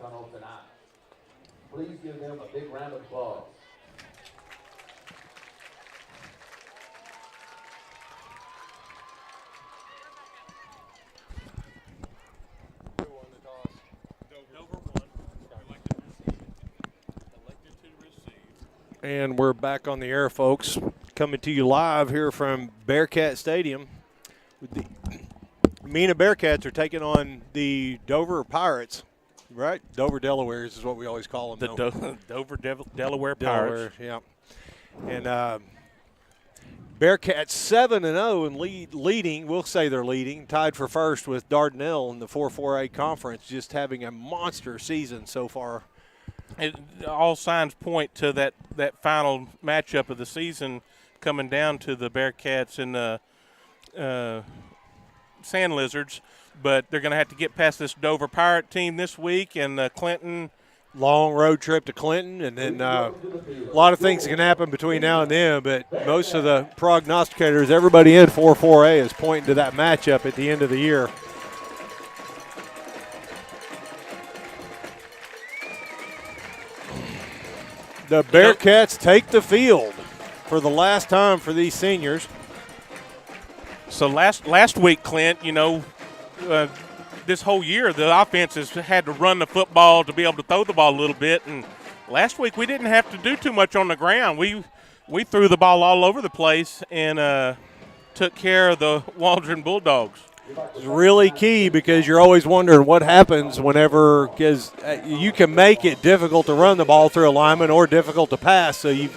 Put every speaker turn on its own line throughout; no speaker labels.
tunnel tonight. Please give them a big round of applause.
And we're back on the air, folks. Coming to you live here from Bearcat Stadium. The Mena Bearcats are taking on the Dover Pirates, right? Dover Delawares is what we always call them.
The Dover Delaware Pirates.
Yeah. And Bearcats 7-0 and leading. We'll say they're leading, tied for first with Dardanelle in the 4-4A conference, just having a monster season so far.
All signs point to that final matchup of the season coming down to the Bearcats and the Sand Lizards, but they're going to have to get past this Dover Pirate team this week and Clinton.
Long road trip to Clinton, and then a lot of things can happen between now and then, but most of the prognosticators, everybody in 4-4A is pointing to that matchup at the end of the year. The Bearcats take the field for the last time for these seniors.
So last week, Clint, this whole year the offense has had to run the football to be able to throw the ball a little bit, and last week we didn't have to do too much on the ground. We threw the ball all over the place and took care of the Waldron Bulldogs.
It's really key because you're always wondering what happens whenever, because you can make it difficult to run the ball through a lineman or difficult to pass, so you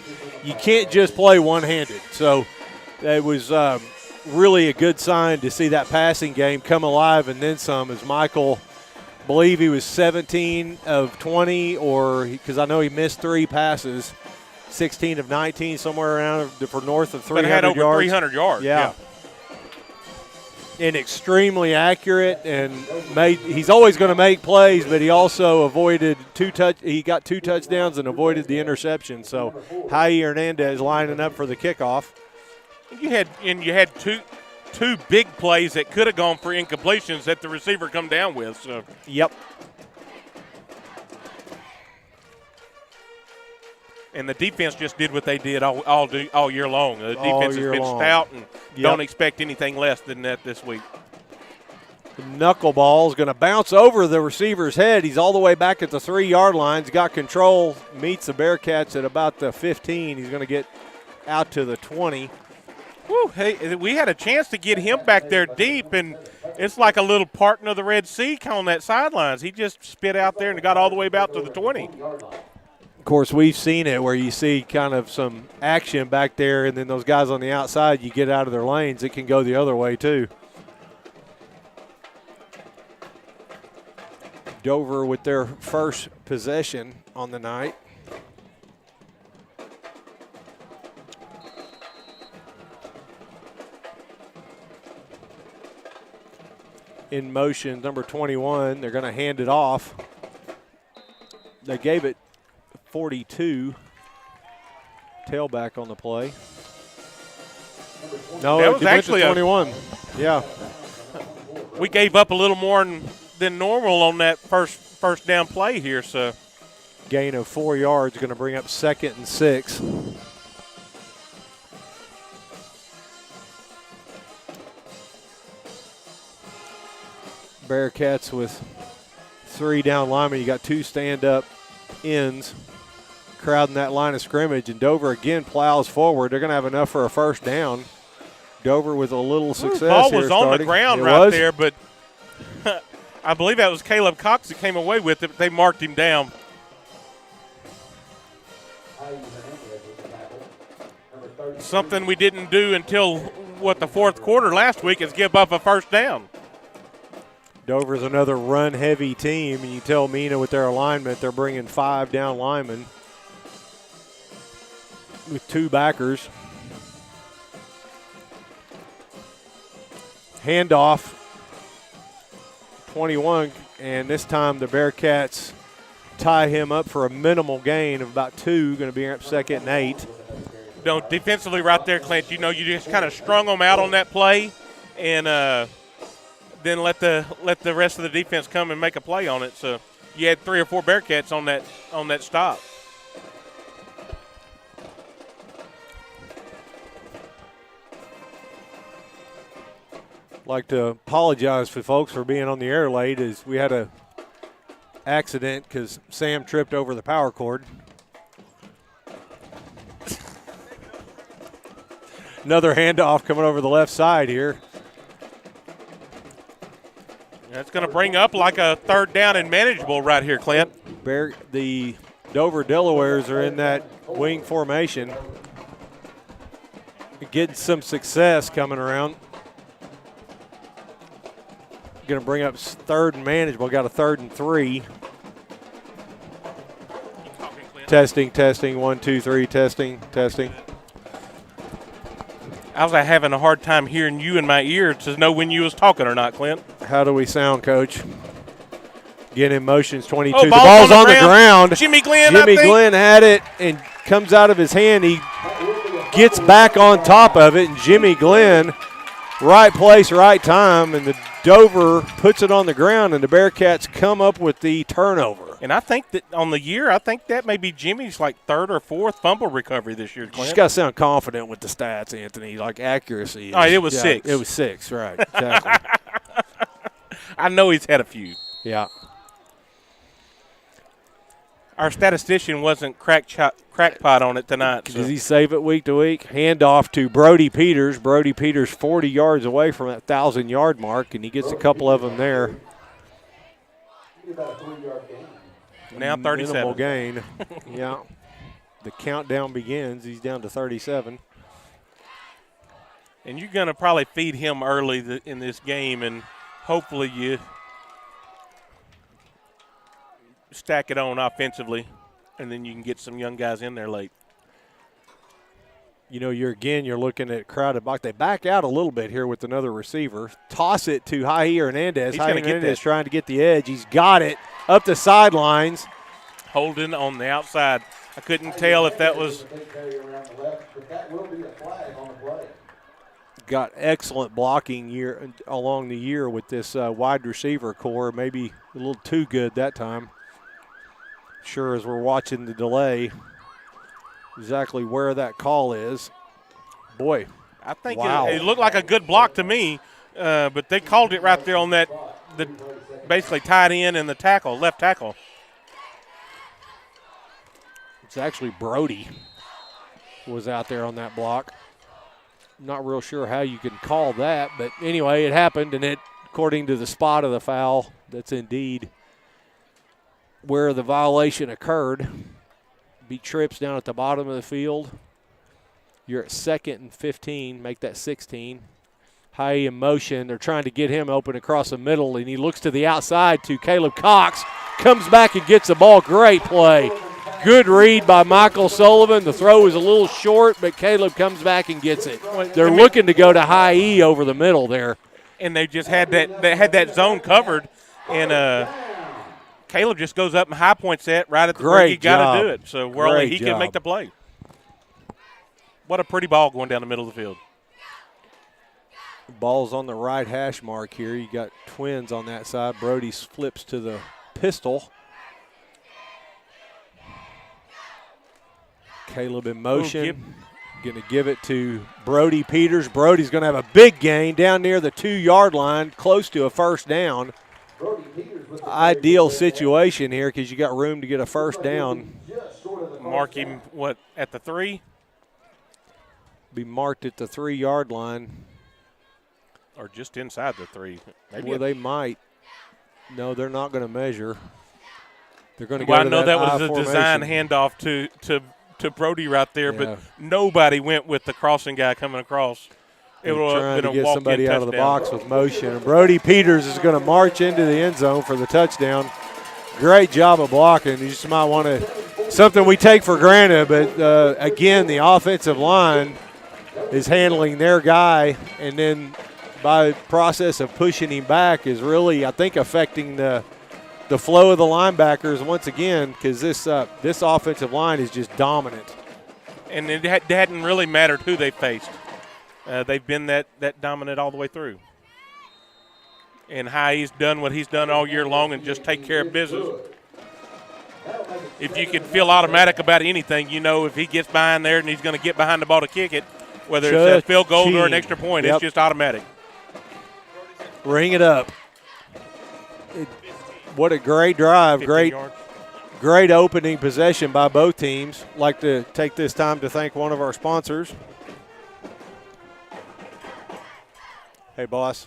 can't just play one-handed. So it was really a good sign to see that passing game come alive and then some, as Michael, believe he was 17 of 20, or because I know he missed 3 passes, 16 of 19, somewhere around for north of 300 yards.
But had over 300 yards.
Yeah. And extremely accurate, and he's always going to make plays, but he also avoided he got 2 touchdowns and avoided the interception. So Hai Hernandez lining up for the kickoff.
You had two big plays that could have gone for incompletions that the receiver come down with. So
yep.
And the defense just did what they did all year long. The defense has been stout and don't expect anything less than that this week.
The knuckleball is going to bounce over the receiver's head. He's all the way back at the 3-yard line. He's got control, meets the Bearcats at about the 15. He's going to get out to the 20.
Whew, hey, we had a chance to get him back there deep, and it's like a little parting of the Red Sea on that sidelines. He just spit out there and got all the way about to the 20.
Of course, we've seen it where you see kind of some action back there, and then those guys on the outside, you get out of their lanes, it can go the other way too. Dover with their first possession on the night. In motion, number 21, they're going to hand it off. They gave it 42, tailback on the play. No,
that
it
was
went
actually
to 21. Yeah.
We gave up a little more than normal on that first down play here. So
gain of 4 yards, going to bring up 2nd and 6. Bearcats with 3 down linemen. You got 2 stand-up ends crowding that line of scrimmage, and Dover again plows forward. They're going to have enough for a first down. Dover with a little success here.
The ball was on
starting.
the ground
it
right
was?
there, but I believe that was Caleb Cox that came away with it, but they marked him down. Something we didn't do until, the 4th quarter last week is give up a first down.
Dover's another run-heavy team, and you tell Mena with their alignment, they're bringing 5 down linemen with 2 backers. Handoff, 21, and this time the Bearcats tie him up for a minimal gain of about 2, going to be up 2nd and 8.
Defensively right there, Clint, you just kind of strung them out on that play, and then let the rest of the defense come and make a play on it. So you had 3 or 4 Bearcats on that stop.
Like to apologize for folks for being on the air late, as we had a accident because Sam tripped over the power cord. Another handoff coming over the left side here.
That's going to bring up like a 3rd down and manageable right here, Clint.
The Dover Delawares are in that wing formation, getting some success coming around. Going to bring up 3rd and manageable. Got a 3rd and 3. Testing. 1, 2, 3. Testing.
I was having a hard time hearing you in my ear to know when you was talking or not, Clint.
How do we sound, Coach? Getting in motions, 22.
Oh,
the ball's on the ground.
Jimmy Glenn,
Jimmy Glenn had it and comes out of his hand. He gets back on top of it, and Jimmy Glenn, right place, right time, and the Dover puts it on the ground, and the Bearcats come up with the turnover.
And I think that on the year, I think that may be Jimmy's like 3rd or 4th fumble recovery this year, Clint.
You just got to sound confident with the stats, Anthony, like accuracy.
Oh, it was 6.
It was 6, right, exactly.
I know he's had a few.
Yeah.
Our statistician wasn't crackpot on it tonight.
Does he save it week to week? Handoff to Brody Peters. Brody Peters 40 yards away from that 1,000-yard mark, and he gets a couple of them there.
Now 37.
Minimal gain. Yeah. The countdown begins. He's down to 37.
And you're going to probably feed him early in this game, and hopefully you stack it on offensively, and then you can get some young guys in there late.
You know, you're looking at crowded box. They back out a little bit here with another receiver. Toss it to Jair Hernandez. Jair Hernandez trying to get the edge. He's got it up the sidelines.
Holding on the outside. I couldn't tell if that was.
Got excellent blocking along the year with this wide receiver core. Maybe a little too good that time. Sure, as we're watching the delay, exactly where that call is. Boy,
I think
wow.
it looked like a good block to me, but they called it right there on that, basically tied in and the tackle, left tackle.
It's actually Brody was out there on that block. Not real sure how you can call that, but anyway, it happened, and it, according to the spot of the foul, that's indeed where the violation occurred. Be trips down at the bottom of the field. You're at 2nd and 15, make that 16. High in motion, they're trying to get him open across the middle, and he looks to the outside to Caleb Cox, comes back and gets the ball. Great play. Good read by Michael Sullivan. The throw is a little short, but Caleb comes back and gets it. They're looking to go to high E over the middle there.
And they just had that zone covered, and Caleb just goes up and high points that right at the break. You got to do it. So where only he can make the play. What a pretty ball going down the middle of the field.
Ball's on the right hash mark here. You got twins on that side. Brody flips to the pistol. Caleb in motion. Going to give it to Brody Peters. Brody's going to have a big gain down near the 2-yard line, close to a first down. Ideal situation here because you got room to get a first down.
Mark him, what, at the 3?
Be marked at the 3-yard line.
Or just inside the 3. Maybe
well, they might. No, they're not going to measure. They're going to
well,
go to
I know that was a
formation.
design handoff to Brody right there, but nobody went with the crossing guy coming across.
It would have been a get somebody out of the box with motion. And Brody Peters is going to march into the end zone for the touchdown. Great job of blocking. You just might want to – something we take for granted, but, again, the offensive line is handling their guy, and then by process of pushing him back is really, I think, affecting the flow of the linebackers once again because this offensive line is just dominant.
And it hadn't really mattered who they faced. They've been that dominant all the way through. And Hai's done what he's done all year long and just take care of business. if you could feel automatic about anything, you know if he gets behind there and he's going to get behind the ball to kick it, whether it's a field goal or an extra point, it's just automatic.
Ring it up. What a great drive. Great opening possession by both teams. Like to take this time to thank one of our sponsors. Hey, boss.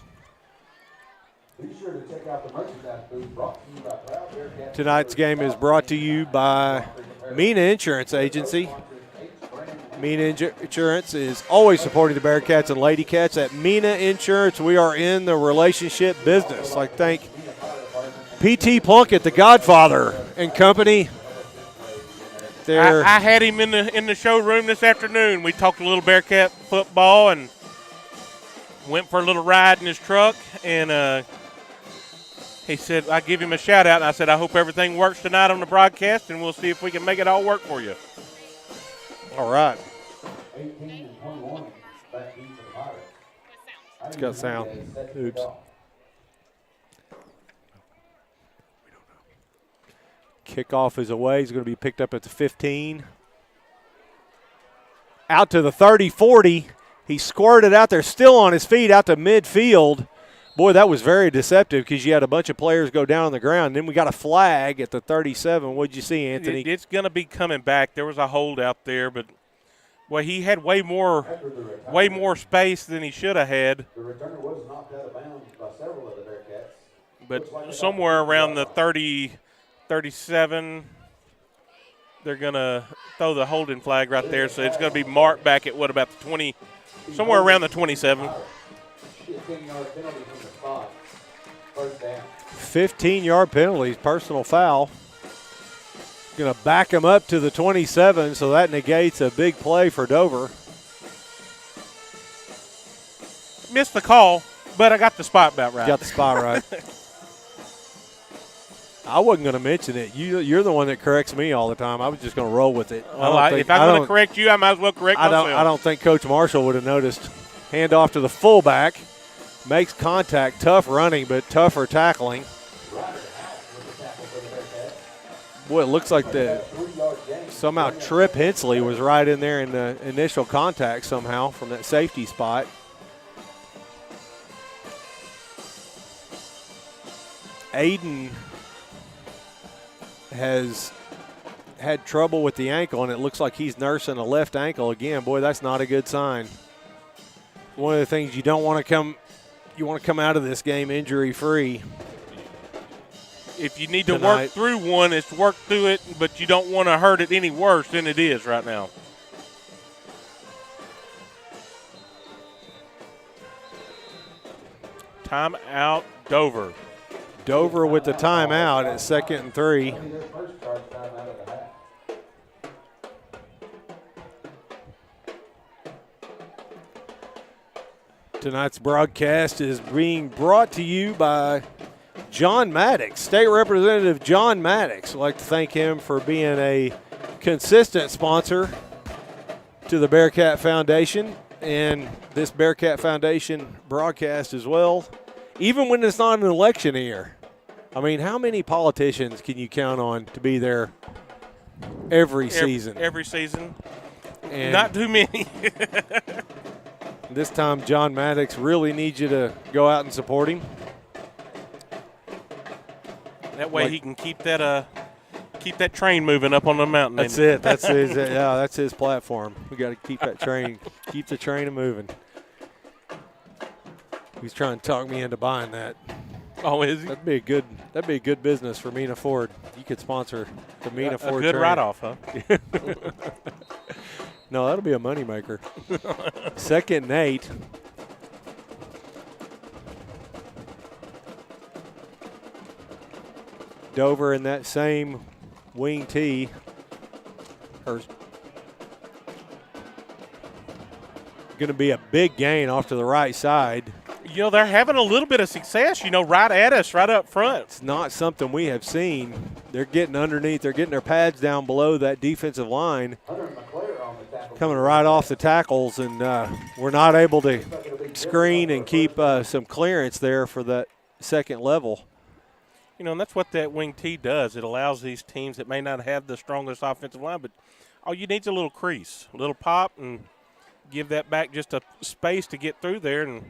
Be sure to check out the merchandise booth brought to you by Proud Bearcats.
Tonight's game is brought to you by Mena Insurance Agency. Mena Insurance is always supporting the Bearcats and Lady Cats. At Mena Insurance, we are in the relationship business. Like thank P.T. Plunkett, the Godfather, and company.
I had him in the showroom this afternoon. We talked a little Bearcat football and went for a little ride in his truck, and he said, I give him a shout out, and I said, I hope everything works tonight on the broadcast, and we'll see if we can make it all work for you.
All right.
18-21, back in for the Pirates.
It's got sound. Oops. Kickoff is away. He's going to be picked up at the 15. Out to the 30-40. He squirted out there, still on his feet, out to midfield. Boy, that was very deceptive because you had a bunch of players go down on the ground. Then we got a flag at the 37. What did you see, Anthony?
It's going to be coming back. There was a hold out there, but well, he had way more space than he should have had.
The returner was knocked out of bounds by several of the Bearcats.
But somewhere around the 30, 37, they're going to throw the holding flag right there. So it's going to be marked back at what, about the 20, somewhere around the 27.
15-yard penalties, personal foul. Going to back him up to the 27, so that negates a big play for Dover.
Missed the call, but I got the spot about right.
Got the spot right. I wasn't going to mention it. You're the one that corrects me all the time. I was just going to roll with it.
If I'm going to correct you, I might as well correct myself.
I don't think Coach Marshall would have noticed. Hand off to the fullback. Makes contact. Tough running, but tougher tackling. Boy, it looks like somehow Tripp Hensley was right in there in the initial contact somehow from that safety spot. Aiden has had trouble with the ankle, and it looks like he's nursing a left ankle again. Boy, that's not a good sign. One of the things you don't want to come out of this game injury-free.
If you need to work through one, it's work through it, but you don't want to hurt it any worse than it is right now. Timeout, Dover.
Dover with the timeout at 2nd and 3. Tonight's broadcast is being brought to you by John Maddox, State Representative John Maddox. I'd like to thank him for being a consistent sponsor to the Bearcat Foundation and this Bearcat Foundation broadcast as well, even when it's not an election year. I mean, how many politicians can you count on to be there every season?
Every season.
And
not too many.
This time, John Maddox really needs you to go out and support him.
That way he can keep that train moving up on the mountain.
That's it. That's his. That's his platform. We got to keep that train, keep the train moving. He's trying to talk me into buying that.
Oh, is he?
That'd be a good business for Mena Ford. You could sponsor the Mena Ford.
A good
train.
write-off, huh?
No, that'll be a moneymaker. 2nd and 8. Dover in that same wing tee. Going to be a big gain off to the right side.
You know, they're having a little bit of success, right at us, right up front.
It's not something we have seen. They're getting underneath. They're getting their pads down below that defensive line. Coming right off the tackles, and we're not able to screen and keep some clearance there for that second level.
You know, and that's what that wing T does. It allows these teams that may not have the strongest offensive line, but all you need is a little crease, a little pop, and give that back just a space to get through there. And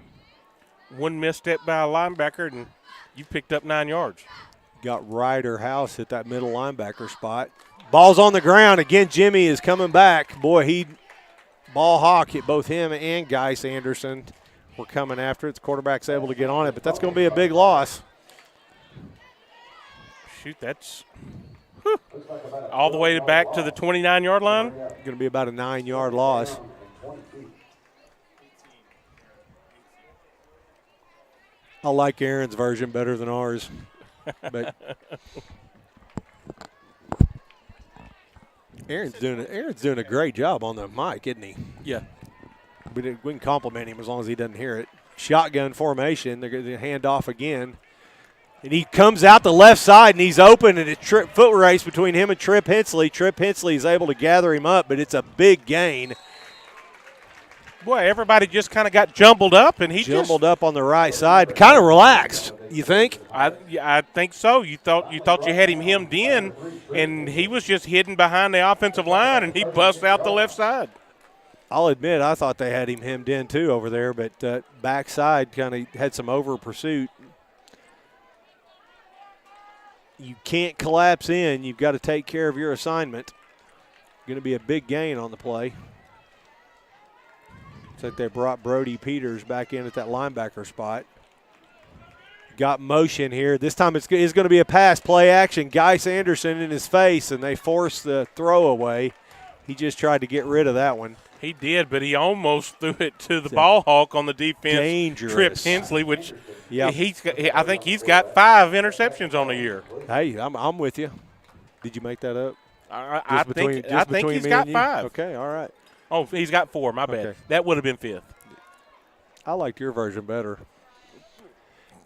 one misstep by a linebacker, and you picked up 9 yards.
Got Ryder House at that middle linebacker spot. Ball's on the ground. Again, Jimmy is coming back. Boy, he ball hawk hit both him and Geis Anderson. We're coming after it. The quarterback's able to get on it, but that's going to be a big loss.
Shoot, that's all the way back to the 29-yard line.
Going to be about a 9-yard loss. I like Aaron's version better than ours. But Aaron's doing a great job on the mic, isn't he?
Yeah.
We can compliment him as long as he doesn't hear it. Shotgun formation. They're going to hand off again. And he comes out the left side, and he's open, and it's foot race between him and Trip Hensley. Trip Hensley is able to gather him up, but it's a big gain.
Boy, everybody just kind of got jumbled up, and he
jumbled up on the right side, kind of relaxed. You think?
I think so. You thought you had him hemmed in, and he was just hidden behind the offensive line, and he busts out the left side.
I'll admit I thought they had him hemmed in too over there, but backside kind of had some over pursuit. You can't collapse in. You've got to take care of your assignment. Going to be a big gain on the play. Looks like they brought Brody Peters back in at that linebacker spot. Got motion here. This time it's going to be a pass, play action. Geis Anderson in his face, and they force the throw away. He just tried to get rid of that one.
He did, but he almost threw it to the ball hawk on the defense.
Dangerous.
Trip Hensley, which
yep.
I think he's got 5 interceptions on the year.
Hey, I'm with you. Did you make that up?
I think he's got 5.
Okay, all right.
Oh, he's got 4. My bad.
Okay.
That would have been 5th.
I liked your version better.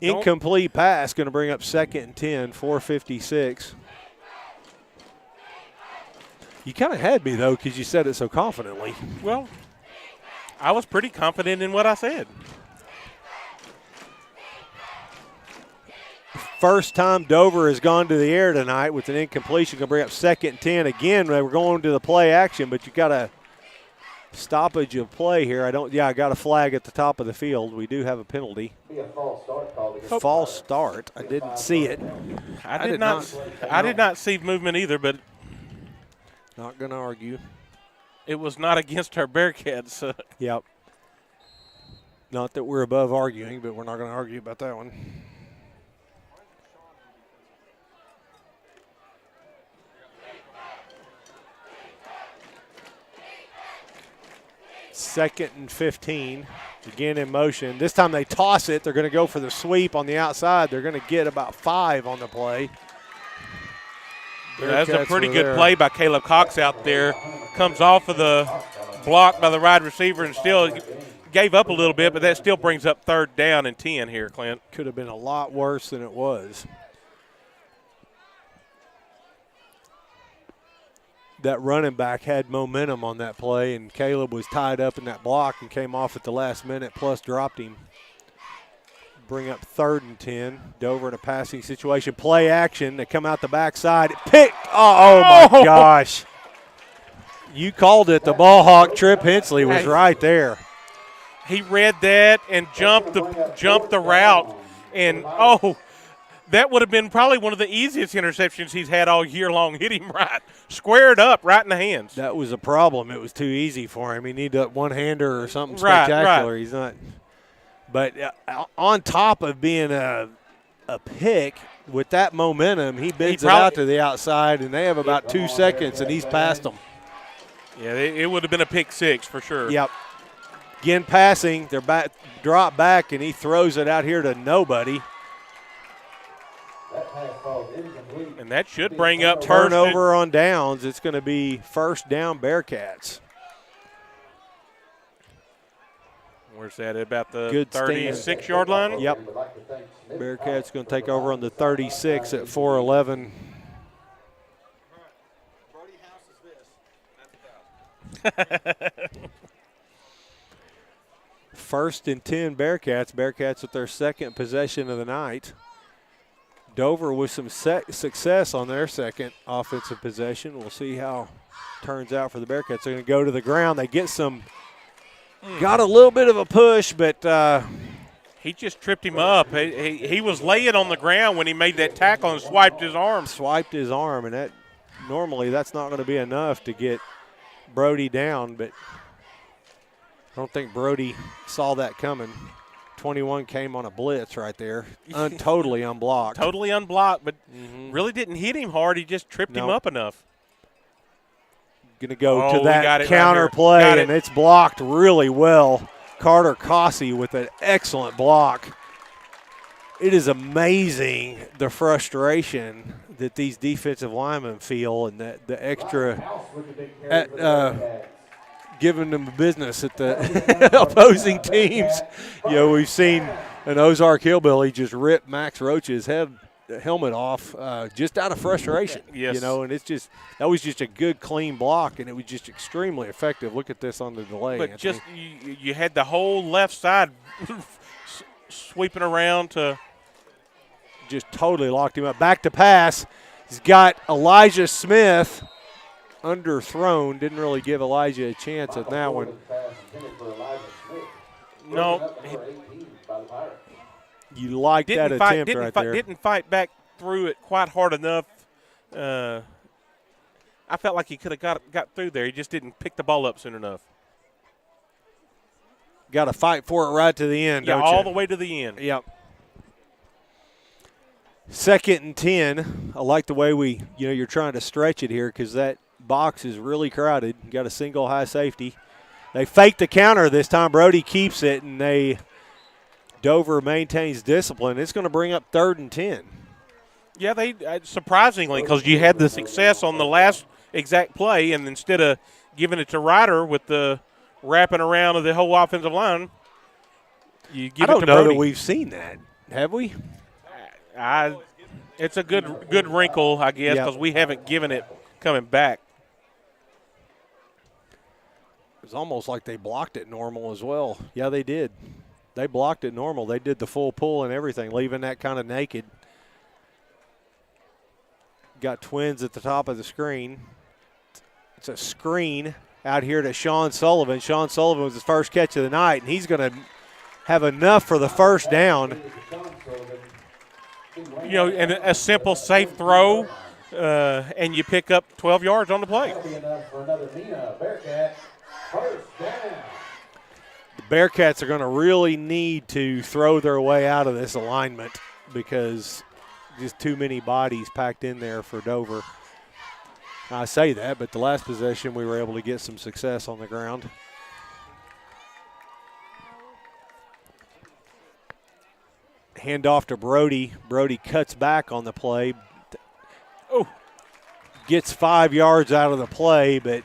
Incomplete pass, going to bring up 2nd and 10, 4:56. You kind of had me, though, because you said it so confidently.
Well, I was pretty confident in what I said.
First time Dover has gone to the air tonight with an incompletion. Going to bring up 2nd and 10 again. We're going to the play action, but you got a stoppage of play here. I got a flag at the top of the field. We do have a penalty. False start. I didn't see it.
I did not see movement either, but
not going to argue.
It was not against our Bearcats.
Yep. Not that we're above arguing, but we're not going to argue about that one. Second and 15. Again in motion. This time they toss it. They're going to go for the sweep on the outside. They're going to get about 5 on the play.
That's a pretty good play by Caleb Cox out there. Comes off of the block by the wide receiver and still gave up a little bit, but that still brings up 3rd down and 10 here, Clint.
Could have been a lot worse than it was. That running back had momentum on that play, and Caleb was tied up in that block and came off at the last minute, plus dropped him. Bring up 3rd and 10. Dover in a passing situation. Play action. They come out the backside. Picked. Oh my gosh. You called it. The ball hawk, Trip Hensley, was right there.
He read that and jumped the route. And, that would have been probably one of the easiest interceptions he's had all year long. Hit him right, squared up, right in the hands.
That was a problem. It was too easy for him. He needed a one-hander or something spectacular.
Right.
He's not. But on top of being a pick, with that momentum, he bends it out to the outside, and they have about 2 seconds, and he's past them.
Yeah, it would have been a pick 6 for sure.
Yep. Again, passing. They're drop back, and he throws it out here to nobody.
And that should bring up
turnover on downs. It's going to be 1st down Bearcats.
Where's that? About the 36-yard line?
Yep. Bearcats going to take over on the 36 at 4:11. First and 10 Bearcats. Bearcats with their 2nd possession of the night. Dover with some success on their second offensive possession. We'll see how it turns out for the Bearcats. They're going to go to the ground. They get got a little bit of a push, but
he just tripped him up. He was laying on the ground when he made that tackle and swiped his arm.
And that normally that's not going to be enough to get Brody down, but I don't think Brody saw that coming. 21 came on a blitz right there, totally unblocked.
Totally unblocked, but really didn't hit him hard. He just tripped him up enough.
Going to go to that counter play, and it's blocked really well. Carter Cossey with an excellent block. It is amazing the frustration that these defensive linemen feel and the extra giving them business at the opposing teams. You know, we've seen an Ozark Hillbilly just rip Max Roach's helmet off just out of frustration.
Yes.
You know, and that was just a good, clean block, and it was just extremely effective. Look at this on the delay.
But you had the whole left side sweeping around to –
just totally locked him up. Back to pass. He's got Elijah Smith underthrown. Didn't really give Elijah a chance at that one.
No.
You like that attempt right there.
Didn't fight back through it quite hard enough. I felt like he could have got through there. He just didn't pick the ball up soon enough.
Got to fight for it right to the end, don't you?
All the way to the end.
Yep. 2nd and 10. I like the way you're trying to stretch it here because that box is really crowded. You got a single high safety. They fake the counter this time. Brody keeps it, and Dover maintains discipline. It's going to bring up 3rd and 10.
Yeah, they surprisingly, because you had the success on the last exact play, and instead of giving it to Ryder with the wrapping around of the whole offensive line, you give it to Brody.
I don't know that we've seen that. Have we?
It's a good wrinkle, I guess, because we haven't given it coming back.
It was almost like they blocked it normal as well. Yeah, they did. They blocked it normal. They did the full pull and everything, leaving that kind of naked. Got Twins at the top of the screen. It's a screen out here to Sean Sullivan. Sean Sullivan was his first catch of the night, and he's going to have enough for the first down.
You know, and a simple, safe throw, and you pick up 12 yards on the play.
The Bearcats are going to really need to throw their way out of this alignment because just too many bodies packed in there for Dover. I say that, but the last possession we were able to get some success on the ground. Hand off to Brody. Brody cuts back on the play. Gets 5 yards out of the play, but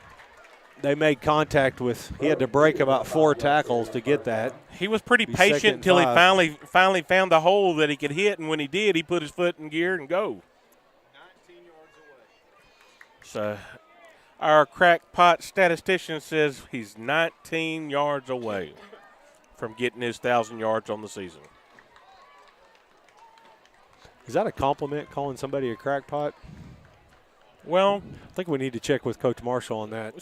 they made contact with – he had to break about 4 tackles to get that.
He was pretty patient until he finally found the hole that he could hit, and when he did, he put his foot in gear and go.
19 yards away.
So our crackpot statistician says he's 19 yards away from getting his 1,000 yards on the season.
Is that a compliment, calling somebody a crackpot?
Well,
I think we need to check with Coach Marshall on that.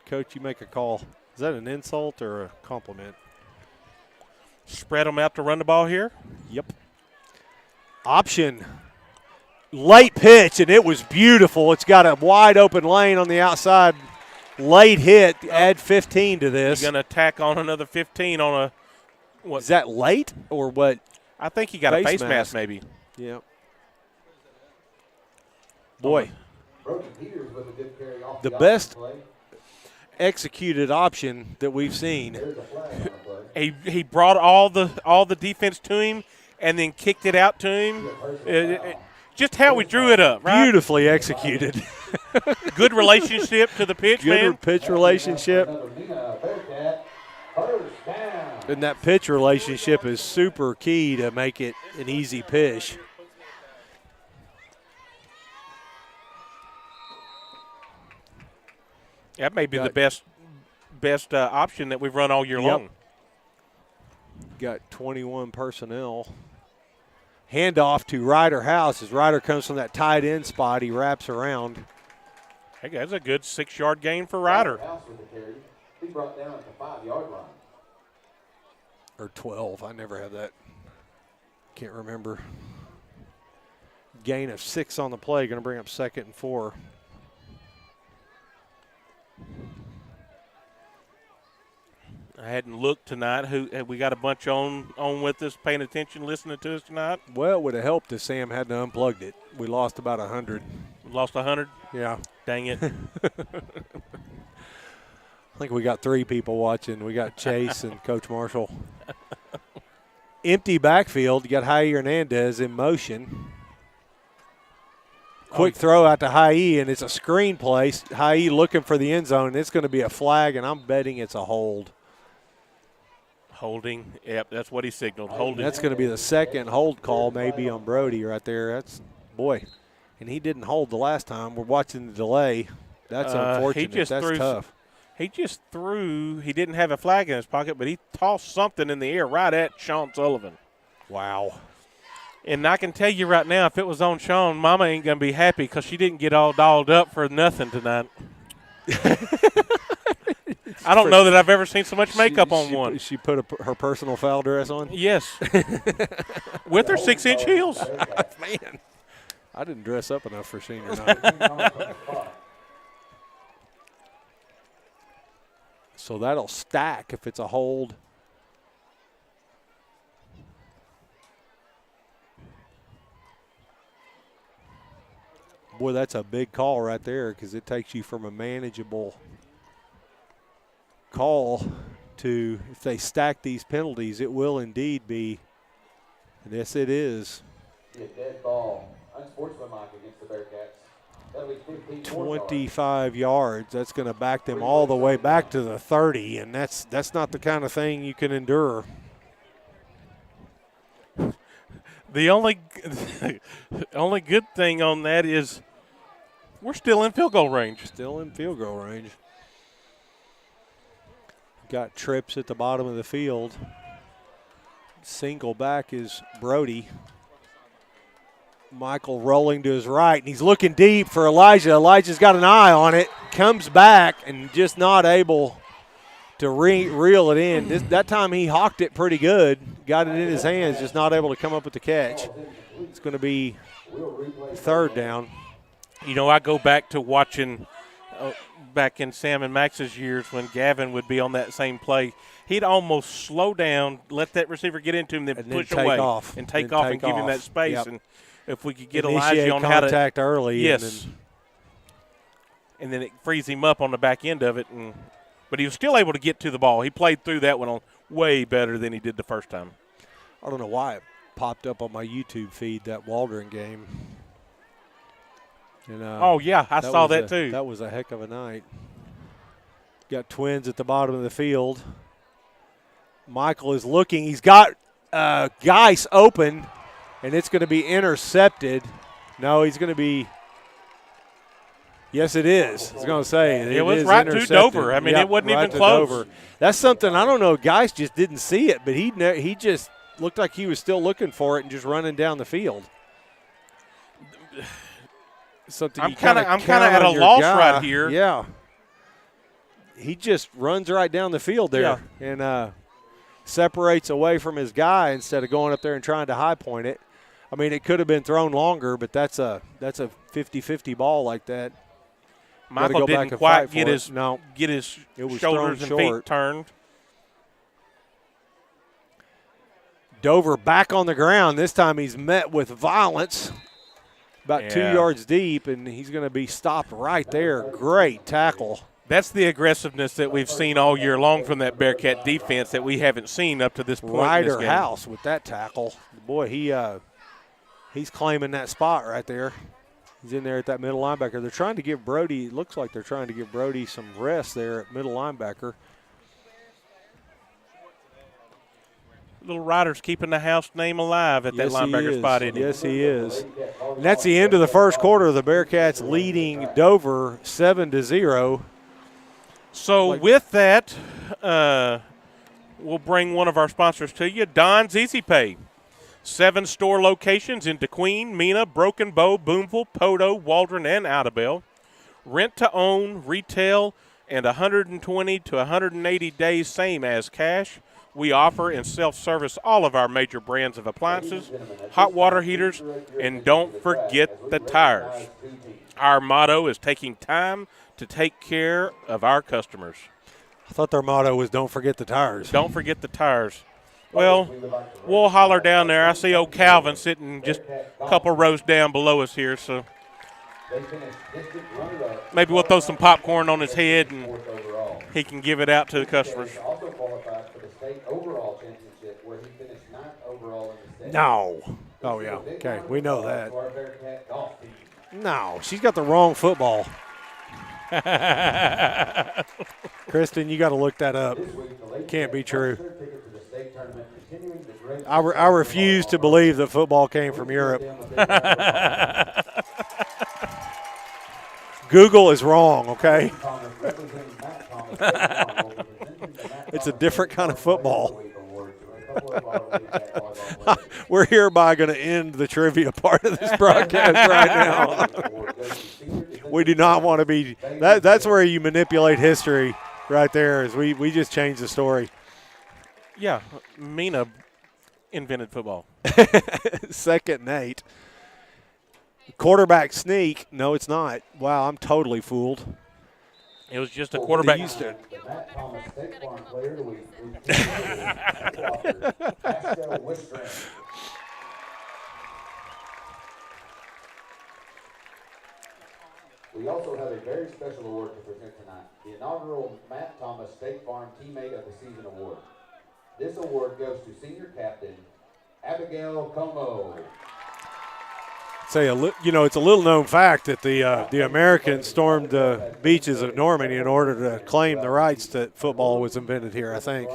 Coach, you make a call. Is that an insult or a compliment?
Spread them out to run the ball here.
Yep. Option. Late pitch, and it was beautiful. It's got a wide open lane on the outside. Late hit. Add 15 to this.
You're going to tack on another 15 on a what?
Is that late or what?
I think he got a face mask maybe.
Yep. Boy. The best executed option that we've seen.
He brought all the defense to him and then kicked it out to him. Just how we drew it up, right?
Beautifully executed.
Good relationship to the pitch, man.
Good pitch relationship. And that pitch relationship is super key to make it an easy pitch.
That may be the best option that we've run all year long.
Got 21 personnel. Handoff to Ryder House as Ryder comes from that tight end spot. He wraps around.
Hey, that's a good 6-yard gain for Ryder.
House with the carry. He brought down at the 5-yard line.
Or 12. I never have that. Can't remember. Gain of 6 on the play. Going to bring up 2nd and 4.
I hadn't looked tonight. We got a bunch on with us, paying attention, listening to us tonight?
Well, it would have helped if Sam hadn't unplugged it. We lost about 100.
Lost 100?
Yeah.
Dang it.
I think we got 3 people watching. We got Chase and Coach Marshall. Empty backfield. You got Jair Hernandez in motion. Quick throw out to Haie, and it's a screen play. Haie looking for the end zone. It's going to be a flag, and I'm betting it's a hold.
Holding. Yep, that's what he signaled. Holding.
That's going to be the 2nd hold call maybe on Brody right there. That's, boy, and he didn't hold the last time. We're watching the delay. That's unfortunate. That's tough.
He just threw. He didn't have a flag in his pocket, but he tossed something in the air right at Sean Sullivan.
Wow.
And I can tell you right now, if it was on Sean, Mama ain't going to be happy because she didn't get all dolled up for nothing tonight. I don't know that I've ever seen so much makeup on one.
She put her personal foul dress on?
Yes. With her 6-inch heels.
Man, I didn't dress up enough for senior night. So that'll stack if it's a hold. Boy, that's a big call right there because it takes you from a manageable call to, if they stack these penalties, it will indeed be, and yes, it is.
A dead ball, unsportsmanlike against the Bearcats. That'll be 15
25 yards. That's going to back them all the way back to the 30, and that's not the kind of thing you can endure.
The only good thing on that is we're still in field goal range.
Still in field goal range. Got trips at the bottom of the field. Single back is Brody. Michael rolling to his right, and he's looking deep for Elijah. Elijah's got an eye on it, comes back, and just not able to reel it in. That time he hawked it pretty good, got it in his hands, just not able to come up with the catch. It's going to be 3rd down.
You know, I go back to watching back in Sam and Max's years when Gavin would be on that same play. He'd almost slow down, let that receiver get into him, then push away and take off and give him that space.
Yep.
And if we could get Elijah on how to
contact early,
yes, and then it frees him up on the back end of it. But he was still able to get to the ball. He played through that one on way better than he did the first time.
I don't know why it popped up on my YouTube feed, that Waldron game. And,
oh, yeah, I saw that too.
That was a heck of a night. Got Twins at the bottom of the field. Michael is looking. He's got Geis open, and it's going to be intercepted. No, he's going to be – yes, it is. I was going to say.
It was right to Dover. I mean, it wasn't even close.
Dover. That's something, I don't know, Geis just didn't see it, but he just looked like he was still looking for it and just running down the field. Something
I'm kind of at a loss right here.
Yeah. He just runs right down the field there and separates away from his guy instead of going up there and trying to high point it. I mean, it could have been thrown longer, but that's a 50-50 ball like that.
Michael didn't quite get his shoulders and feet turned.
Dover back on the ground. This time he's met with violence. About 2 yards deep, and he's going to be stopped right there. Great tackle.
That's the aggressiveness that we've seen all year long from that Bearcat defense that we haven't seen up to this point.
Ryder House with that tackle. Boy, he's claiming that spot right there. He's in there at that middle linebacker. They're trying to give Brody, it looks like they're trying to give Brody some rest there at middle linebacker.
Little Ryder's keeping the house name alive at that linebacker spot, isn't he?
Yes, he is. And that's the end of the first quarter. The Bearcats leading Dover 7-0.
So with that, we'll bring one of our sponsors to you, Don's Easy Pay. 7 store locations in DeQueen, Mena, Broken Bow, Boonville, Podo, Waldron, and Idabel. Rent to own, retail, and 120 to 180 days same as cash. We offer and self-service all of our major brands of appliances, hot water heaters, and don't forget the tires. Our motto is taking time to take care of our customers.
I thought their motto was don't forget the tires.
Don't forget the tires. Well, we'll holler down there. I see old Calvin sitting just a couple rows down below us here, so maybe we'll throw some popcorn on his head and he can give it out to the customers.
No. Oh, yeah. Okay, we know that. No, she's got the wrong football. Kristen, you got to look that up. Can't be true. I refuse to believe that football came from Europe. Google is wrong, okay? It's a different kind of football. We're hereby going to end the trivia part of this broadcast right now. We do not want to be that's where you manipulate history right there, is we just changed the story.
Yeah, Mena invented football.
2nd and 8. Quarterback sneak. No, it's not. Wow, I'm totally fooled.
It was just a quarterback.
We also have a very special award to present tonight, the inaugural Matt Thomas State Farm Teammate of the Season Award. This award goes to Senior Captain Abigail Como.
Say it's a little known fact that the Americans stormed the beaches of Normandy in order to claim the rights that football was invented here, I think.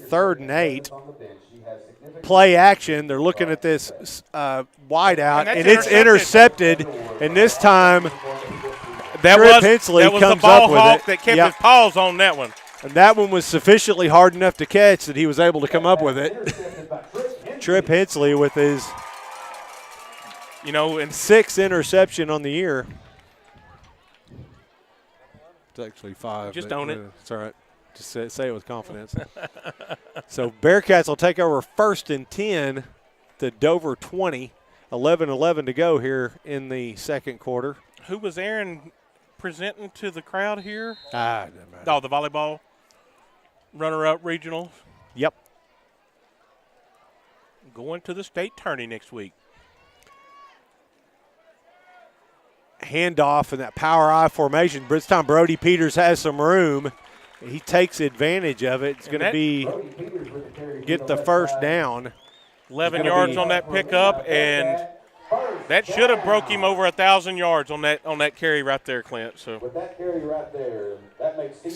3rd and 8. Play action. They're looking at this wide out, and it's intercepted. And this time, Trip Hensley comes up with it.
That was the ball hawk that kept his paws on that one.
And that one was sufficiently hard enough to catch that he was able to come up with it. Trip Hensley with his, and 6th interception on the year. It's actually 5.
Just own it.
It's all right. Just say it with confidence. So Bearcats will take over 1st and 10 to Dover 20. 11-11 to go here in the 2nd quarter.
Who was Aaron presenting to the crowd here?
It doesn't matter.
Oh, the volleyball runner-up regional.
Yep.
Going to the state tourney next week.
Handoff in that power I formation. This time Brody Peters has some room. He takes advantage of it. It's going to be get the 1st down.
11 yards on that pickup, and that should have broke him over 1,000 yards on that carry right there, Clint. So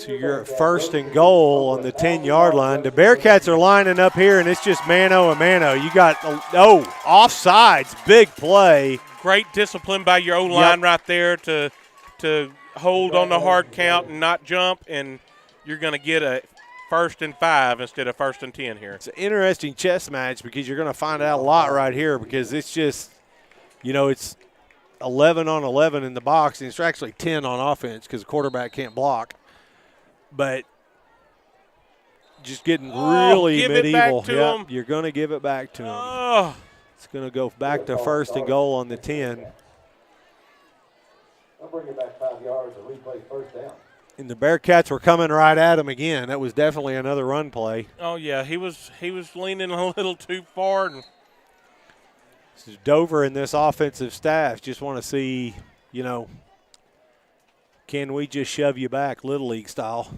you're at 1st and goal on the 10-yard line. The Bearcats are lining up here, and it's just mano a mano. You got offsides, big play.
Great discipline by your O-line right there to hold on the hard count and not jump, and you're going to get a 1st and 5 instead of 1st and 10 here.
It's an interesting chess match because you're going to find out a lot right here because it's just, it's 11 on 11 in the box, and it's actually 10 on offense because the quarterback can't block. But just getting really medieval. You're going to give it back to him. It's going to go back to 1st and goal on the 10.
I'll bring it back 5 yards and replay 1st down.
And the Bearcats were coming right at him again. That was definitely another run play.
Oh, yeah, he was leaning a little too far.
So Dover and this offensive staff just want to see, can we just shove you back Little League style?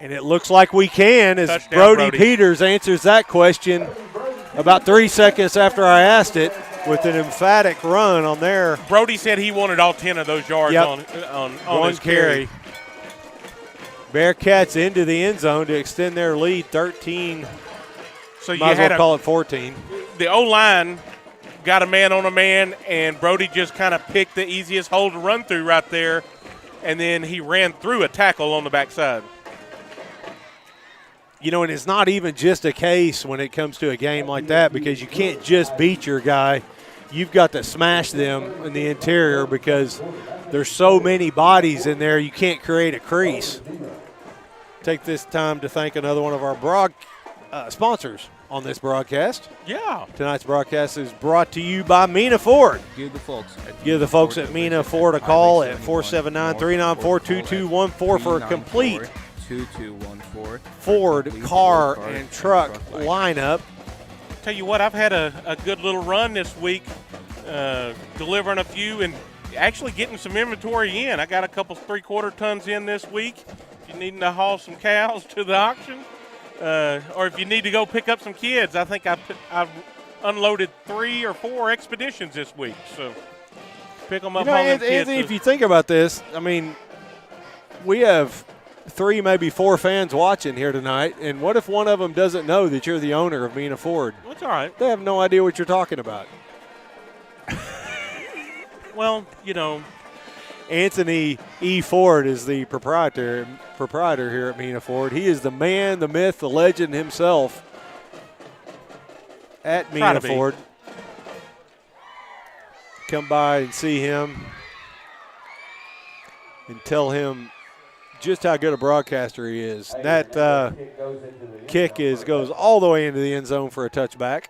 And it looks like we can as
Touchdown,
Brody Peters answers that question about 3 seconds after I asked it with an emphatic run on there.
Brody said he wanted all 10 of those yards on his carry.
Bearcats into the end zone to extend their lead 13.
So you
might as well call it 14.
The O-line got a man on a man, and Brody just kind of picked the easiest hole to run through right there, and then he ran through a tackle on the backside.
and it's not even just a case when it comes to a game like that, because you can't just beat your guy. You've got to smash them in the interior because there's so many bodies in there, you can't create a crease. Take this time to thank another one of our sponsors on this broadcast.
Yeah.
Tonight's broadcast is brought to you by Mena Ford.
Give the folks
at Mena Ford a call at 479-394-2214 for a complete
2214
Ford car and truck lineup.
Tell you what, I've had a good little run this week, delivering a few and actually getting some inventory in. I got a couple 3/4 tons in this week. If you're needing to haul some cows to the auction, or if you need to go pick up some kids, I think I've unloaded 3 or 4 expeditions this week. So pick them up.
Anthony, if you think about this, I mean, we have 3, maybe 4 fans watching here tonight, and what if one of them doesn't know that you're the owner of Mena Ford?
That's all right.
They have no idea what you're talking about.
Well,
Anthony E. Ford is the proprietor here at Mena Ford. He is the man, the myth, the legend himself at Mena Ford. Come by and see him and tell him just how good a broadcaster he is. That kick goes all the way into the end zone for a touchback.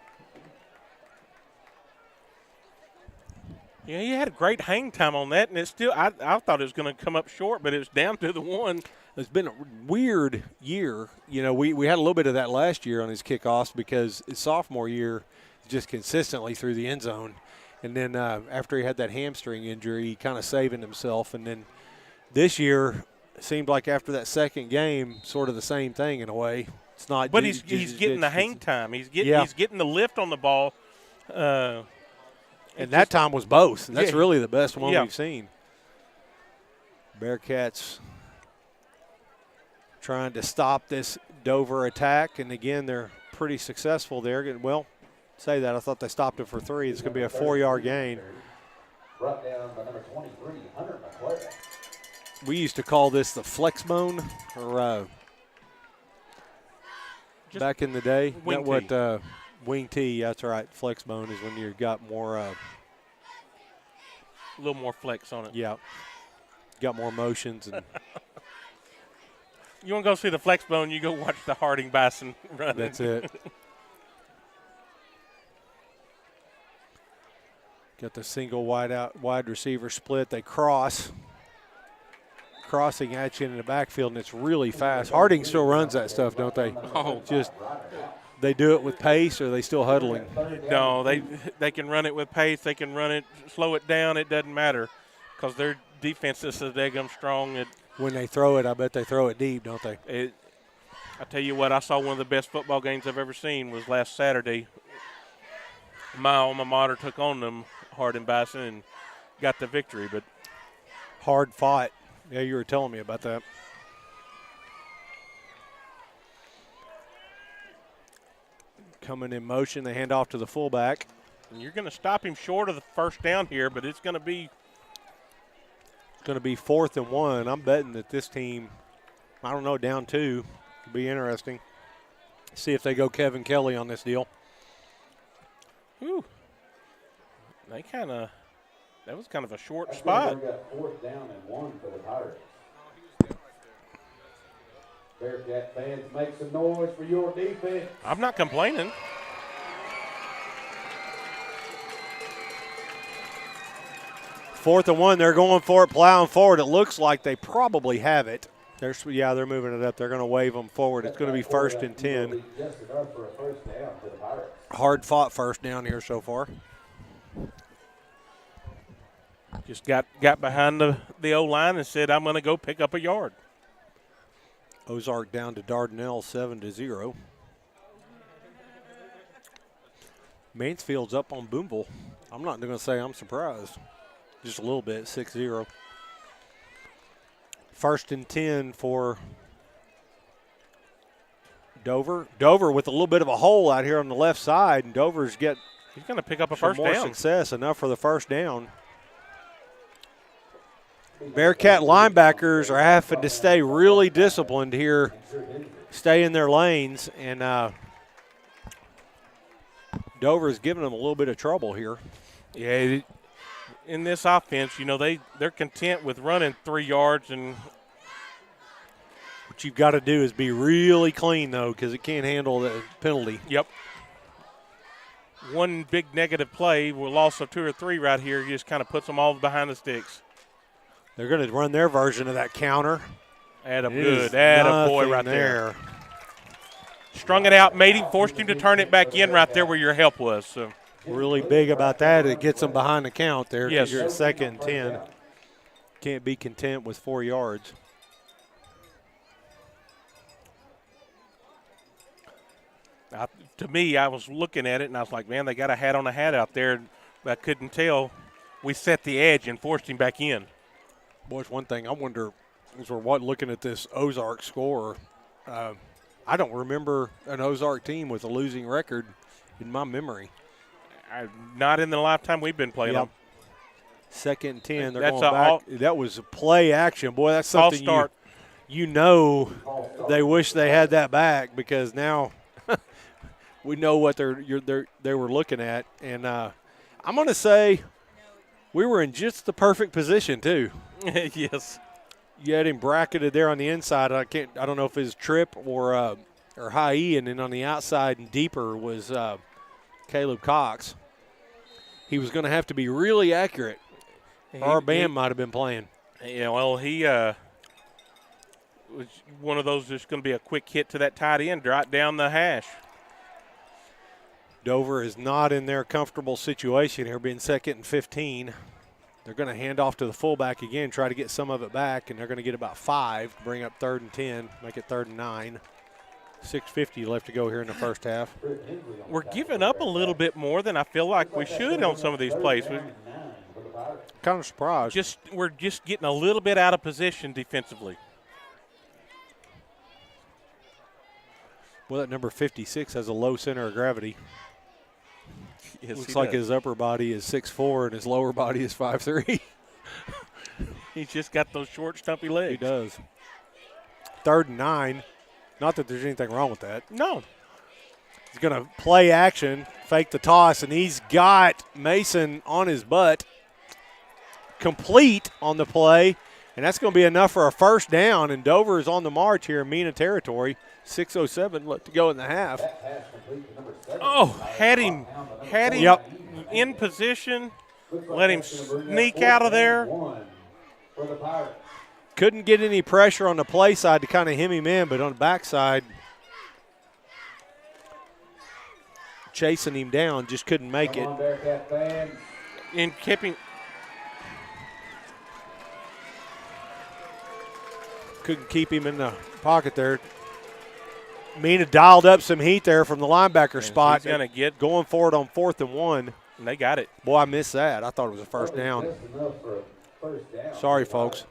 Yeah, he had a great hang time on that, and it's still. I thought it was going to come up short, but it was down to the 1.
It's been a weird year. We had a little bit of that last year on his kickoffs because his sophomore year, just consistently through the end zone, and then after he had that hamstring injury, he kind of saving himself, and then this year it seemed like after that second game, sort of the same thing in a way. It's not,
but he's getting the hang time. He's getting the lift on the ball.
And that time was both. That's really the best one
yeah.
we've seen. Bearcats trying to stop this Dover attack, and again, they're pretty successful there. Well, say that. I thought they stopped it for 3. It's going to be a 4-yard gain.
Brought down by number 23, Hunter McClure.
We used to call this the flex bone, or back in the day.
Wing tee.
What wing tee, that's right. Flex bone is when you've got more
a little more flex on it.
Yeah. Got more motions. And
you want to go see the flex bone, you go watch the Harding Bison run.
That's it. Got the single wide receiver split. They crossing at you in the backfield, and it's really fast. Harding still runs that stuff, don't they?
Oh,
just they do it with pace, or are they still huddling?
No, they can run it with pace. They can run it, slow it down. It doesn't matter because their defense is so daggum strong.
When they throw it, I bet they throw it deep, don't they?
I tell you what, I saw one of the best football games I've ever seen was last Saturday. My alma mater took on them, Harding Bison, and got the victory. But
hard fought. Yeah, you were telling me about that. Coming in motion, they hand off to the fullback.
And you're going to stop him short of the first down here, but it's going to be
4th and 1. I'm betting that this team, I don't know, down 2. Could be interesting. See if they go Kevin Kelly on this deal.
Ooh. That was kind of a short spot.
We got 4th down and 1 for the Pirates. Bearcat fans, make some noise for your defense.
I'm not complaining.
Fourth and 1, they're going for it, plowing forward. It looks like they probably have it. They're moving it up. They're going to wave them forward. It's going to be 1st and 10. Hard-fought first down here so far.
Just got behind the O-line and said, I'm going to go pick up a yard.
Ozark down to Dardanelle 7-0. Mansfield's up on Boonville. I'm not going to say I'm surprised. Just a little bit, 6-0. 1st and 10 for Dover. Dover with a little bit of a hole out here on the left side, and Dover's he's
going to pick up a first
more
down.
Success, enough for the first down. Bearcat linebackers are having to stay really disciplined here stay in their lanes, and Dover's giving them a little bit of trouble here.
Yeah, in this offense, they're content with running 3 yards, and
what you've got to do is be really clean, though, because it can't handle the penalty.
Yep. One big negative play, with loss of 2 or 3 right here, just kind of puts them all behind the sticks.
They're going to run their version of that counter.
Attaboy right there. Strung it out, made him, forced him to turn it back in right there where your help was. So
really big about that. It gets them behind the count there.
Yes.
You're at 2nd and 10. Can't be content with 4 yards.
To me, I was looking at it, and I was like, man, they got a hat on a hat out there. But I couldn't tell. We set the edge and forced him back in.
Boy, it's one thing I wonder as we're looking at this Ozark score. I don't remember an Ozark team with a losing record in my memory.
Not in the lifetime we've been playing them.
2nd and 10. They're
That's
going back. That was a play action. Boy, that's something they wish they had that back, because now we know what they were looking at. And I'm going to say we were in just the perfect position too.
Yes.
You had him bracketed there on the inside. I don't know if his trip or high E, and then on the outside and deeper was Caleb Cox. He was going to have to be really accurate. Our band might have been playing.
Yeah, well, he was one of those that's going to be a quick hit to that tight end right down the hash.
Dover is not in their comfortable situation here, being 2nd and 15. They're going to hand off to the fullback again, try to get some of it back, and they're going to get about 5 to bring up 3rd and 10, make it 3rd and 9. 6:50 left to go here in the first half.
We're giving up a little bit more than I feel like we should on some of these plays.
Kind of surprised.
We're just getting a little bit out of position defensively.
Well, that number 56 has a low center of gravity.
Yes,
looks like his upper body is 6'4" and his lower body is 5'3".
He's just got those short, stumpy legs.
He does. 3rd and 9. Not that there's anything wrong with that.
No.
He's going to play action, fake the toss, and he's got Mason on his butt, complete on the play, and that's going to be enough for a first down, and Dover is on the march here in Mena territory. 6:07 left to go in the half.
Oh, had him in position, let him sneak out of there.
Couldn't get any pressure on the play side to kind of hem him in, but on the backside, chasing him down, just couldn't make it.
And keeping.
Couldn't keep him in the pocket there. Mena dialed up some heat there from the linebacker spot.
He's going to get
going for it on 4th and 1.
And they got it.
Boy, I missed that. I thought it was a first down. Sorry, folks.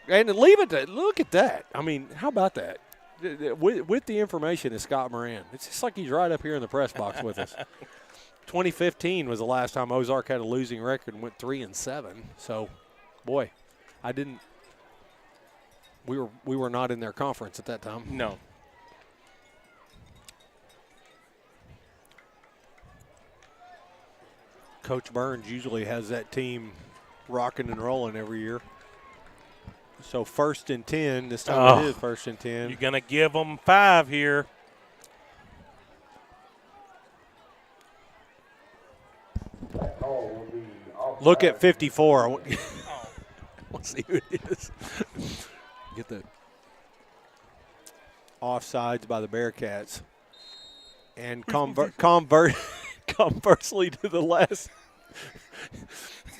And leave it. Look at that. I mean, how about that? With the information is Scott Moran. It's just like he's right up here in the press box with us. 2015 was the last time Ozark had a losing record and went 3-7. So, boy, we were not in their conference at that time.
No.
Coach Burns usually has that team rocking and rolling every year. So 1st and 10. This time it is 1st and 10.
You're going to give them 5 here.
Look at 54. I want to see who it is. Get the offsides by the Bearcats. And conversely to the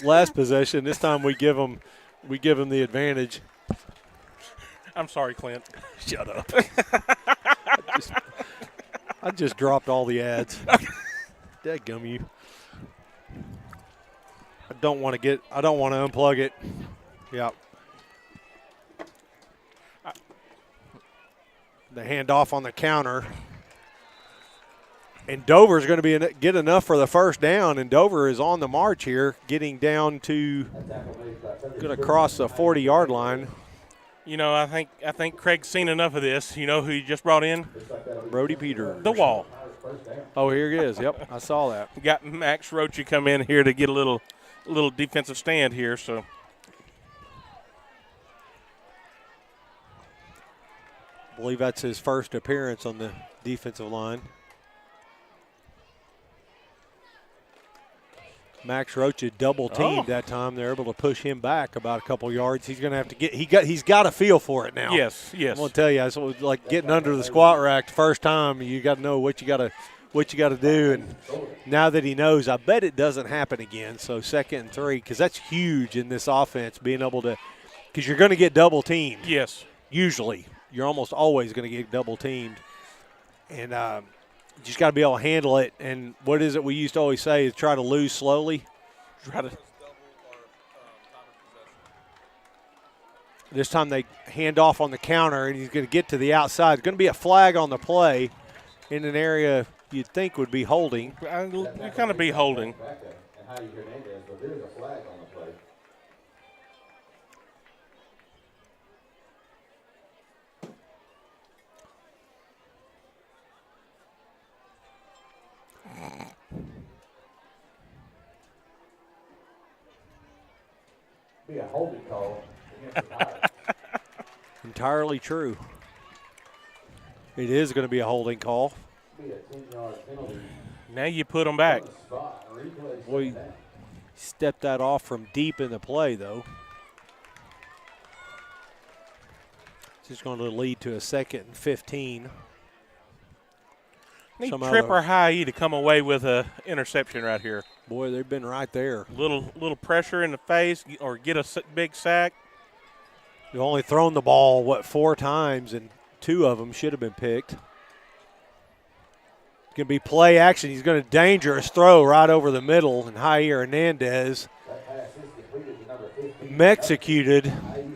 last possession, this time we give them the advantage.
I'm sorry, Clint.
Shut up. I just dropped all the ads. Dadgum you. I don't want to unplug it. Yep. The handoff on the counter. And Dover's going to get enough for the first down, and Dover is on the march here, getting down to going to cross the 40-yard line.
You know, I think Craig's seen enough of this. You know who you just brought in?
Brody Peters.
The wall.
Oh, here he is. Yep, I saw that.
Got Max Roach come in here to get a little defensive stand here. So
I believe that's his first appearance on the defensive line. Max Roach had double teamed that time. They're able to push him back about a couple yards. He's going to have to get. He's got a feel for it now.
Yes.
I'm going to tell you, it's like getting under the squat rack the first time. You got to know what you got to do. And now that he knows, I bet it doesn't happen again. So 2nd and 3, because that's huge in this offense, being able to, because you're going to get double teamed.
Yes.
Usually, you're almost always going to get double teamed, and you just got to be able to handle it. And what is it we used to always say is try to lose slowly. This time they hand off on the counter, and he's going to get to the outside. It's going to be a flag on the play in an area you'd think would be holding.
You kind of be holding.
Be a holding call against the Pirates.
Entirely true. It is going to be a holding call.
Be a 10-yard penalty.
Now you put them back.
Boy, he stepped that off from deep in the play, though. It's just going to lead to a 2nd and 15.
Need Tripper High E to come away with an interception right here.
Boy, they've been right there.
Little pressure in the face or get a big sack.
They've only thrown the ball, 4 times, and 2 of them should have been picked. It's going to be play action. He's going to dangerous throw right over the middle, and Jair Hernandez executed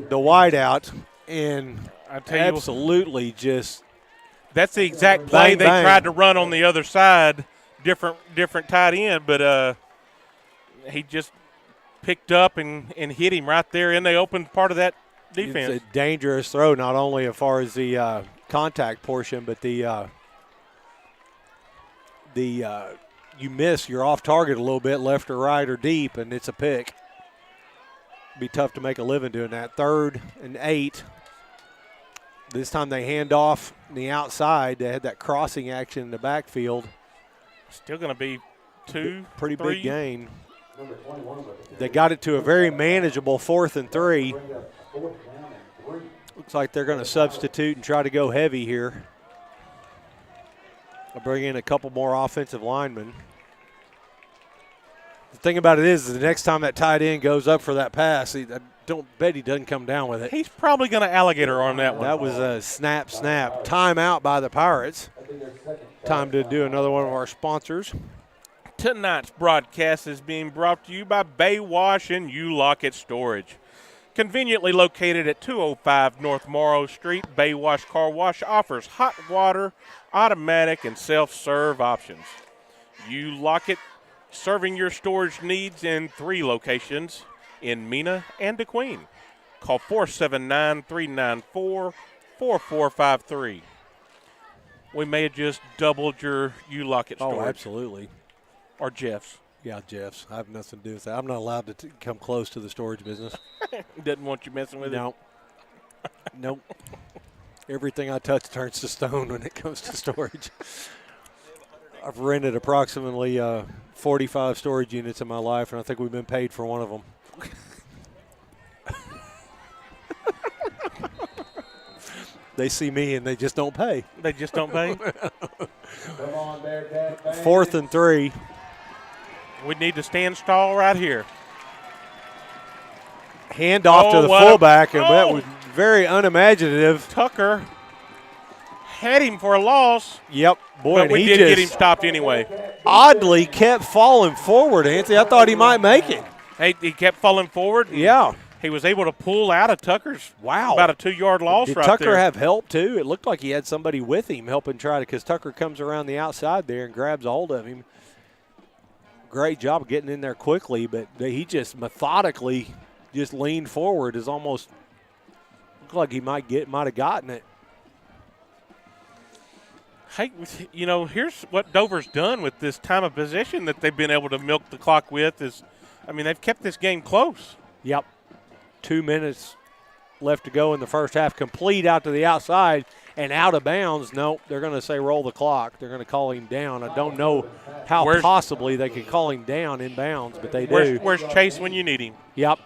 the wideout and absolutely just.
That's the exact play they tried to run on the other side, different tight end, but he just picked up and hit him right there in the open part of that defense.
It's a dangerous throw, not only as far as the contact portion, but the you miss, you're off target a little bit, left or right or deep, and it's a pick. Be tough to make a living doing that. 3rd and 8. This time they hand off the outside. They had that crossing action in the backfield.
Still going to be 2,
pretty
3.
Big gain. They got it to a very manageable 4th and 3. Looks like they're going to substitute and try to go heavy here. They'll bring in a couple more offensive linemen. The thing about it is the next time that tight end goes up for that pass, I don't bet he doesn't come down with it.
He's probably going to alligator on that one.
That was a snap. Timeout by the Pirates. Time to do another one of our sponsors.
Tonight's broadcast is being brought to you by Bay Wash and U-Locket Storage. Conveniently located at 205 North Morrow Street, Bay Wash Car Wash offers hot water, automatic, and self-serve options. U-Locket, serving your storage needs in 3 locations in Mena and DeQueen. Call 479-394-4453. We may have just doubled your U-Locket storage.
Oh, absolutely.
Or Jeff's.
Yeah, Jeff's. I have nothing to do with that. I'm not allowed to come close to the storage business.
Doesn't want you messing with
it? Nope. Everything I touch turns to stone when it comes to storage. I've rented approximately 45 storage units in my life, and I think we've been paid for one of them. They see me, and they just don't pay.
They just don't pay?
Come on, Bearcat fans.
4th and 3.
We need to stand stall right here.
Hand off to the fullback, and that was very unimaginative.
Tucker had him for a loss.
Yep. Boy,
but we did get him stopped anyway.
Oddly kept falling forward, Anthony. I thought he might make it.
Hey, he kept falling forward.
Yeah.
He was able to pull out of Tucker's about a 2-yard loss
Did
right
Tucker
there.
have help, too? It looked like he had somebody with him helping try to, because Tucker comes around the outside there and grabs a hold of him. Great job of getting in there quickly, but he just methodically just leaned forward, is almost Looked like he might have gotten it.
Hey, here's what Dover's done with this time of possession that they've been able to milk the clock with they've kept this game close.
Yep. 2 minutes left to go in the first half. Complete out to the outside and out of bounds. No, they're going to say roll the clock. They're going to call him down. I don't know how possibly they could call him down in bounds, but they do.
Where's Chase when you need him?
Yep.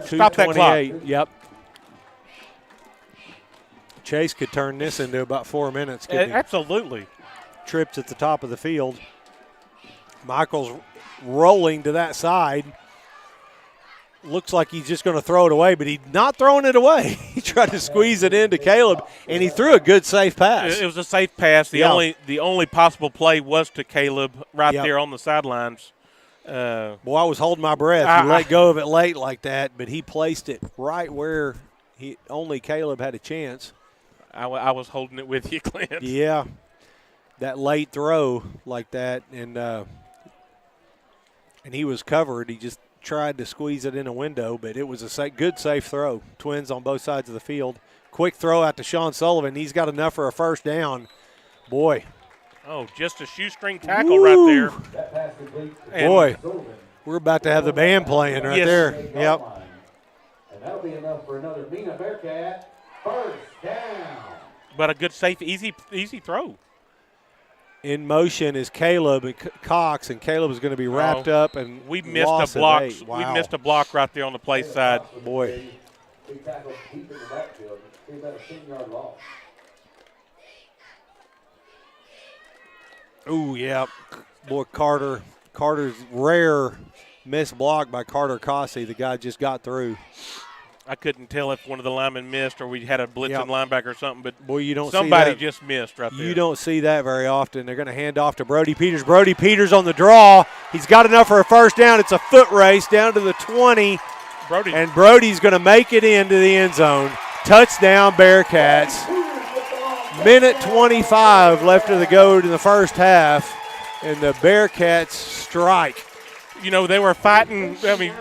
Stop that clock.
Yep. Chase could turn this into about 4 minutes.
Absolutely.
Trips at the top of the field. Michael's rolling to that side. Looks like he's just going to throw it away, but he's not throwing it away. He tried to squeeze it into Caleb, and he threw a good safe pass.
It was a safe pass. The only possible play was to Caleb there on the sidelines.
Boy, I was holding my breath. You let go of it late like that, but he placed it right where only Caleb had a chance.
I was holding it with you, Clint.
Yeah, that late throw like that, and he was covered. He just tried to squeeze it in a window, but it was a good, safe throw. Twins on both sides of the field. Quick throw out to Sean Sullivan. He's got enough for a first down. Boy.
Oh, just a shoestring tackle right there.
Boy, we're about to have the band playing right there. Yep.
And that'll be enough for another Mena Bearcat first down.
But a good, safe, easy throw.
In motion is Caleb and Cox, and Caleb is going to be wrapped up. And
we missed a block.
Wow.
We missed a block right there on the play side.
Boy.
Big tackle deep in the backfield. Be about a 10-yard loss.
Ooh, yeah. Boy, Carter's rare missed block by Carter Cossey. The guy just got through.
I couldn't tell if one of the linemen missed or we had a blitzing linebacker or something, but
boy, you don't
somebody
see that.
Just missed right there.
You don't see that very often. They're going to hand off to Brody Peters. Brody Peters on the draw. He's got enough for a first down. It's a foot race down to the 20. And Brody's going to make it into the end zone. Touchdown, Bearcats. Minute 25 left to go in the first half, and the Bearcats strike.
They were fighting. I mean,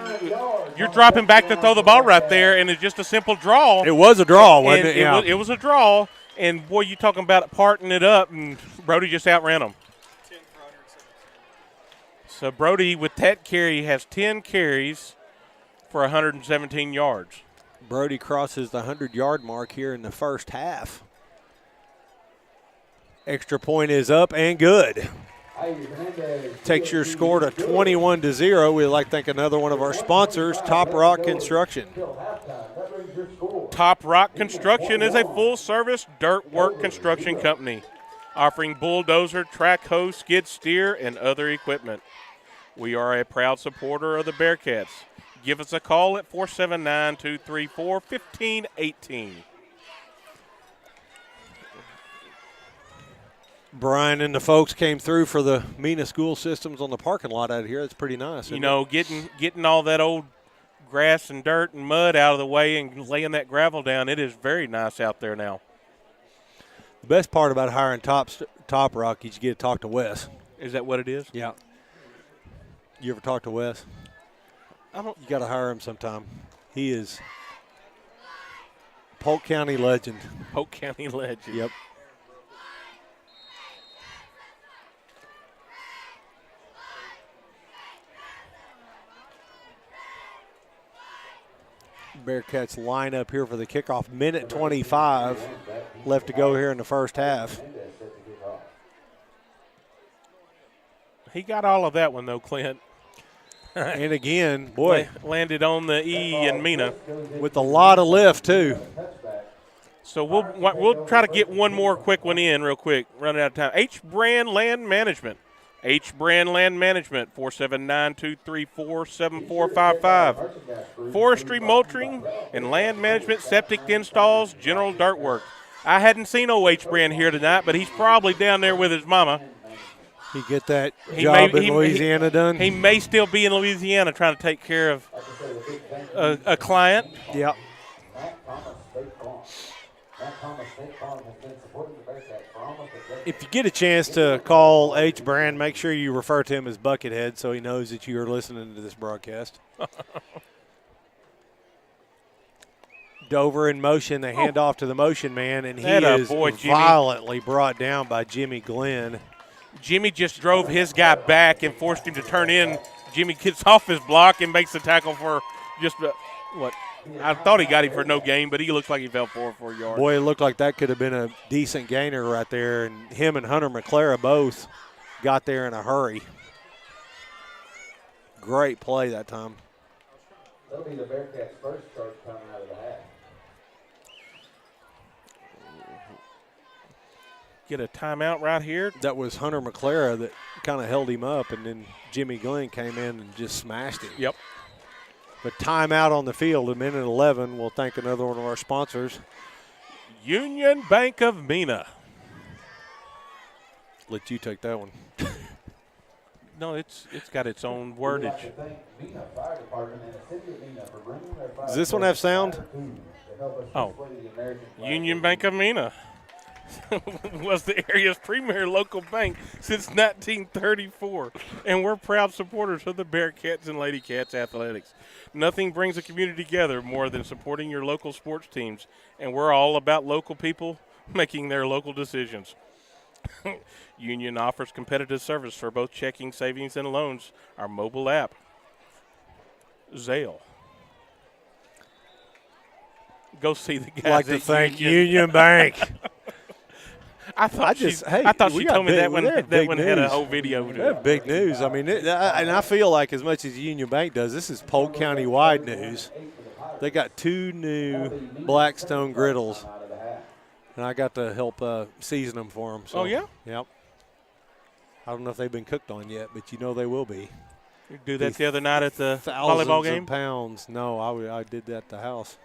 you're dropping back to throw the ball right there, and it's just a simple draw.
It was a draw, wasn't it? Yeah.
It was a draw, and, boy, you talking about parting it up, and Brody just outran him. So Brody, with that carry, has 10 carries for 117 yards.
Brody crosses the 100-yard mark here in the first half. Extra point is up and good. Takes your score to 21-0. We'd like to thank another one of our sponsors, Top Rock Construction.
Top Rock Construction is a full-service dirt work construction company offering bulldozer, track hoe, skid steer, and other equipment. We are a proud supporter of the Bearcats. Give us a call at 479-234-1518.
Brian and the folks came through for the Mena school systems on the parking lot out here. That's pretty nice.
Getting all that old grass and dirt and mud out of the way and laying that gravel down, it is very nice out there now.
The best part about hiring Top Rock is you get to talk to Wes.
Is that what it is?
Yeah. You ever talk to Wes? You got to hire him sometime. He is Polk County legend.
Polk County legend.
Yep. Bearcats line up here for the kickoff. Minute 25 left to go here in the first half.
He got all of that one, though, Clint.
And again, boy.
Landed on the E in Mena.
With a lot of lift, too.
So we'll try to get one more quick one in real quick. Running out of time. H-Brand Land Management. H-Brand Land Management, 479-234-7455. Forestry, mulching, and land management, septic installs, general dirt work. I hadn't seen old H-Brand here tonight, but he's probably down there with his mama.
He get that job in Louisiana done?
He may still be in Louisiana trying to take care of a client.
Yep. If you get a chance to call H. Brand, make sure you refer to him as Buckethead so he knows that you are listening to this broadcast. Dover in motion. They hand off to the motion man, and he
Atta
is
boy, Jimmy.
violently brought down by Jimmy Glenn.
Jimmy just drove his guy back and forced him to turn in. Jimmy gets off his block and makes the tackle for just what? I thought he got him for no gain, but he looks like he fell 4 or 4 yards.
Boy, it looked like that could have been a decent gainer right there, and him and Hunter McClara both got there in a hurry. Great play that time.
That'll be the Bearcats' first charge coming out of the half.
Get a timeout right here.
That was Hunter McClara that kind of held him up, and then Jimmy Glenn came in and just smashed him.
Yep.
But timeout on the field, a minute 11. We'll thank another one of our sponsors.
Union Bank of Mena.
Let you take that one.
No, it's got its own wordage.
Does this one have sound?
Oh. Union Bank of Mena was the area's premier local bank since 1934, and we're proud supporters of the Bearcats and Lady Cats athletics. Nothing brings a community together more than supporting your local sports teams, and we're all about local people making their local decisions. Union offers competitive service for both checking, savings, and loans. Our mobile app, Zelle. Go see the guys.
I'd like to
at
thank Union Bank.
I thought she told me that one had a whole video.
That's big news. I mean, and I feel like as much as Union Bank does, this is Polk County-wide news. They got 2 new Blackstone griddles, and I got to help season them for them. So,
oh, yeah?
Yep. I don't know if they've been cooked on yet, but you know they will be.
You do that the other night at the volleyball game?
Thousands of pounds. No, I did that at the house.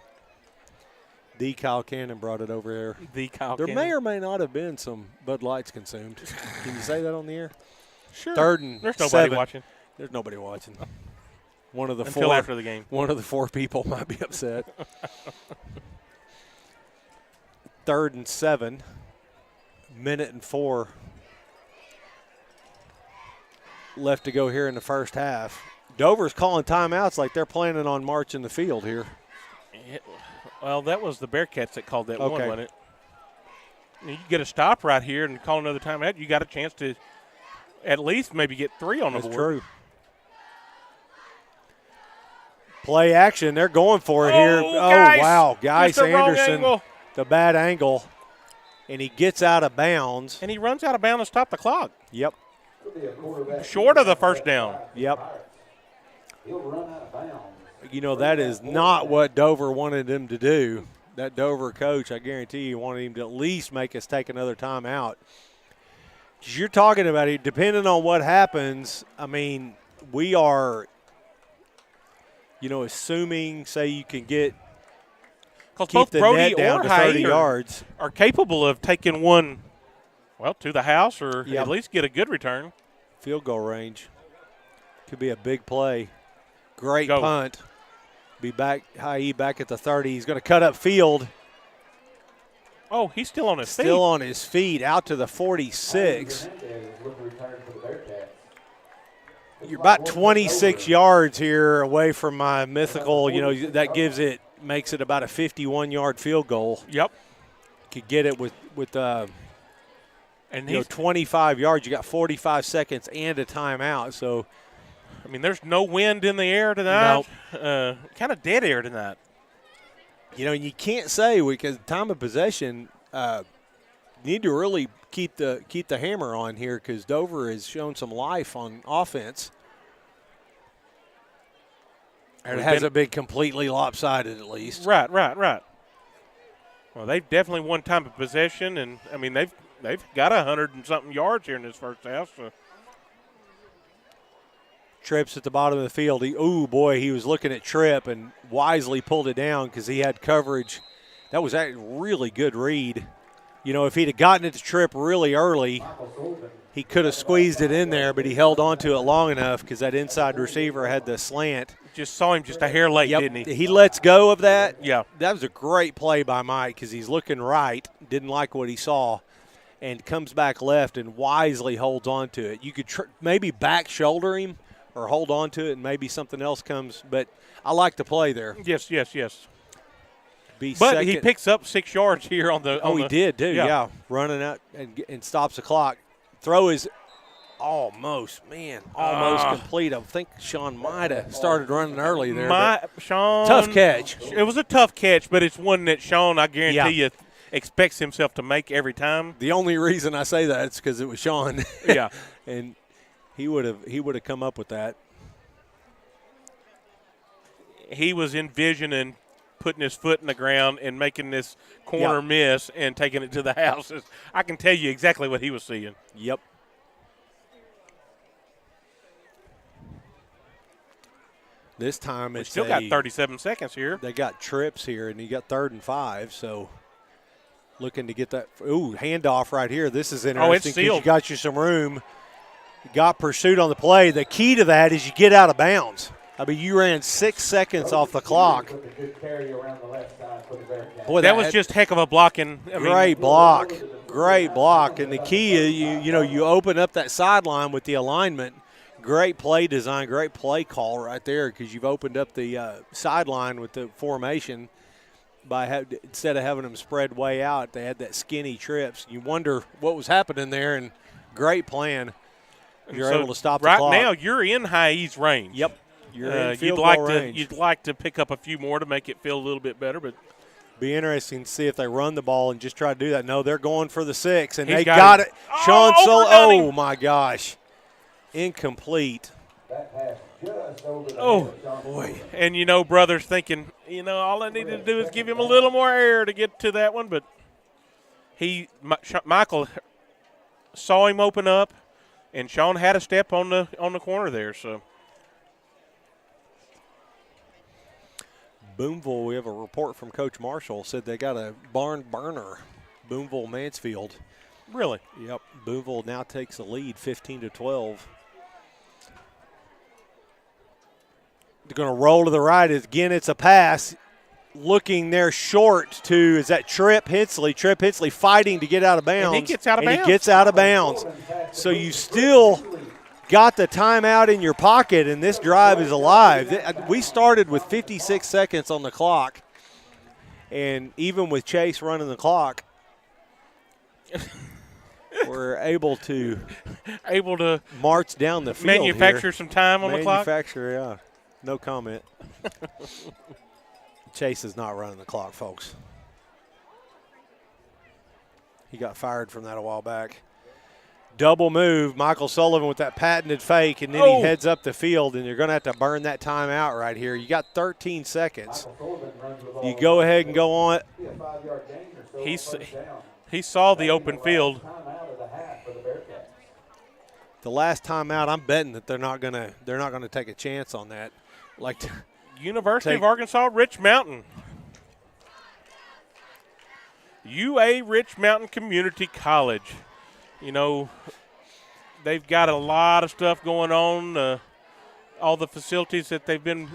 D. Kyle Cannon brought it over there. There may or may not have been some Bud Lights consumed. Can you say that on the air?
Sure.
Third and
There's nobody
7.
watching.
There's nobody watching. One of the
Until after the game.
One of the 4 people might be upset. 3rd and 7. Minute and 4 left to go here in the first half. Dover's calling timeouts like they're planning on marching the field here.
Well, that was the Bearcats that called that
one,
wasn't it? You get a stop right here and call another timeout, you got a chance to at least maybe get 3 on the board.
That's true. Play action. They're going for it here.
Geis,
wow. Geis Anderson,
the
bad angle. And he gets out of bounds.
And he runs out of bounds to stop the clock.
Yep.
Short of the first down.
Yep.
He'll run out of bounds.
You know, that is not what Dover wanted him to do. That Dover coach, I guarantee you, wanted him to at least make us take another time out. Because you're talking about it, depending on what happens, I mean, we are, assuming, say you can keep
both
the
Brody
net down
or
to 30
Hay
yards.
Are capable of taking one, to the house or
Yep.
at least get a good return.
Field goal range. Could be a big play. Great
Go.
punt. Be back, Haye back at the 30. He's going to cut up field.
Oh, he's still on his feet.
Still on his feet, out to the 46. You're about 26 yards here away from my mythical, that makes it about a 51-yard field goal.
Yep.
Could get it with 25 yards. You got 45 seconds and a timeout, so –
I mean, there's no wind in the air tonight.
Nope.
Kind of dead air tonight.
You can't say because time of possession, you need to really keep the hammer on here because Dover has shown some life on offense. It hasn't been completely lopsided, at least.
Right. Well, they've definitely won time of possession, and I mean they've got 100 and something yards here in this first half. So.
Tripp's at the bottom of the field. He was looking at Tripp and wisely pulled it down because he had coverage. That was a really good read. If he'd have gotten it to Tripp really early, he could have squeezed it in there, but he held on to it long enough because that inside receiver had the slant.
Just saw him just a hair late, didn't he?
He lets go of that.
Yeah.
That was a great play by Mike because he's looking right, didn't like what he saw, and comes back left and wisely holds on to it. You could maybe back shoulder him or hold on to it and maybe something else comes, but I like the play there.
Yes.
be
But
second.
he picks up 6 yards here on the.
He did, too, yeah. Running out and stops the clock. Throw is almost complete. I think Sean might have started running early there.
Sean,
tough catch.
It was a tough catch, but it's one that Sean, I guarantee you, expects himself to make every time.
The only reason I say that is because it was Sean.
Yeah.
And he would have come up with that.
He was envisioning putting his foot in the ground and making this corner miss and taking it to the house. I can tell you exactly what he was seeing.
Yep. This time
We
it's
still got 37 seconds here.
They got trips here, and you got 3rd and 5, so looking to get that. Ooh, handoff right here. This is interesting.
It's sealed.
You got you some room. You got pursuit on the play. The key to that is you get out of bounds. I mean, you ran 6 seconds off the clock.
Boy, that was just heck of a blocking.
Great block. And the key is, you open up that sideline with the alignment. Great play design, great play call right there because you've opened up the sideline with the formation. Instead of having them spread way out, they had that skinny trips. You wonder what was happening there, and great plan. You're able to stop the clock.
Right now, you're in high ease range.
Yep. You're in field goal range.
You'd like to pick up a few more to make it feel a little bit better, but
be interesting to see if they run the ball and just try to do that. No, they're going for the 6, and they
got
it. Sean Oh my gosh, incomplete.
Oh boy! And brother's thinking, all I needed to do is give him a little more air to get to that one, but Michael saw him open up, and Sean had a step on the corner there, so.
Boonville, we have a report from Coach Marshall, said they got a barn burner, Boonville Mansfield.
Really?
Yep. Boonville now takes the lead 15-12. They're going to roll to the right. Again, it's a pass. Looking there short to, is that Tripp Hensley? Tripp Hensley fighting to get out of bounds.
And he gets out of bounds.
He gets out of bounds. So you still got the timeout in your pocket, and this drive is alive. We started with 56 seconds on the clock, and even with Chase running the clock, we're able to march down the field.
Manufacture some time on the clock.
Yeah. No comment. Chase is not running the clock, folks. He got fired from that a while back. Double move, Michael Sullivan with that patented fake, and then he heads up the field, and you're going to have to burn that time out right here. You got 13 seconds. You go ahead and go on.
He saw the open field.
The last time out, I'm betting that they're not going to take a chance on that.
University of Arkansas, Rich Mountain. UA Rich Mountain Community College. They've got a lot of stuff going on. All the facilities that they've been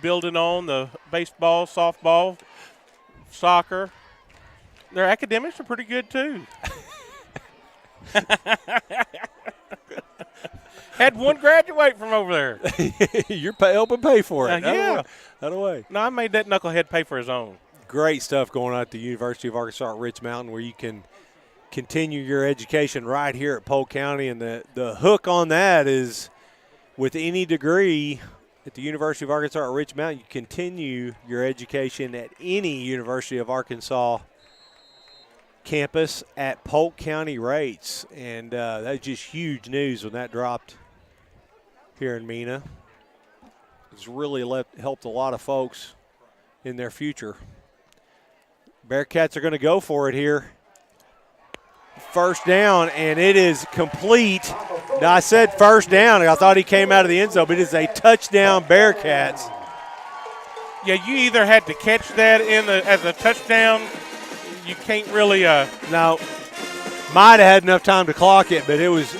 building on, the baseball, softball, soccer. Their academics are pretty good, too. Had one graduate from over there.
You're helping pay for it.
Yeah.
That away.
No, I made that knucklehead pay for his own.
Great stuff going on at the University of Arkansas at Rich Mountain, where you can continue your education right here at Polk County. And the hook on that is with any degree at the University of Arkansas at Rich Mountain, you continue your education at any University of Arkansas campus at Polk County rates. And that's just huge news when that dropped here in Mena. It's really helped a lot of folks in their future. Bearcats are going to go for it here. First down, and it is complete. Now, I said first down, and I thought he came out of the end zone, but it is a touchdown, Bearcats.
Yeah, you either had to catch that as a touchdown. You can't really
No, might have had enough time to clock it, but it was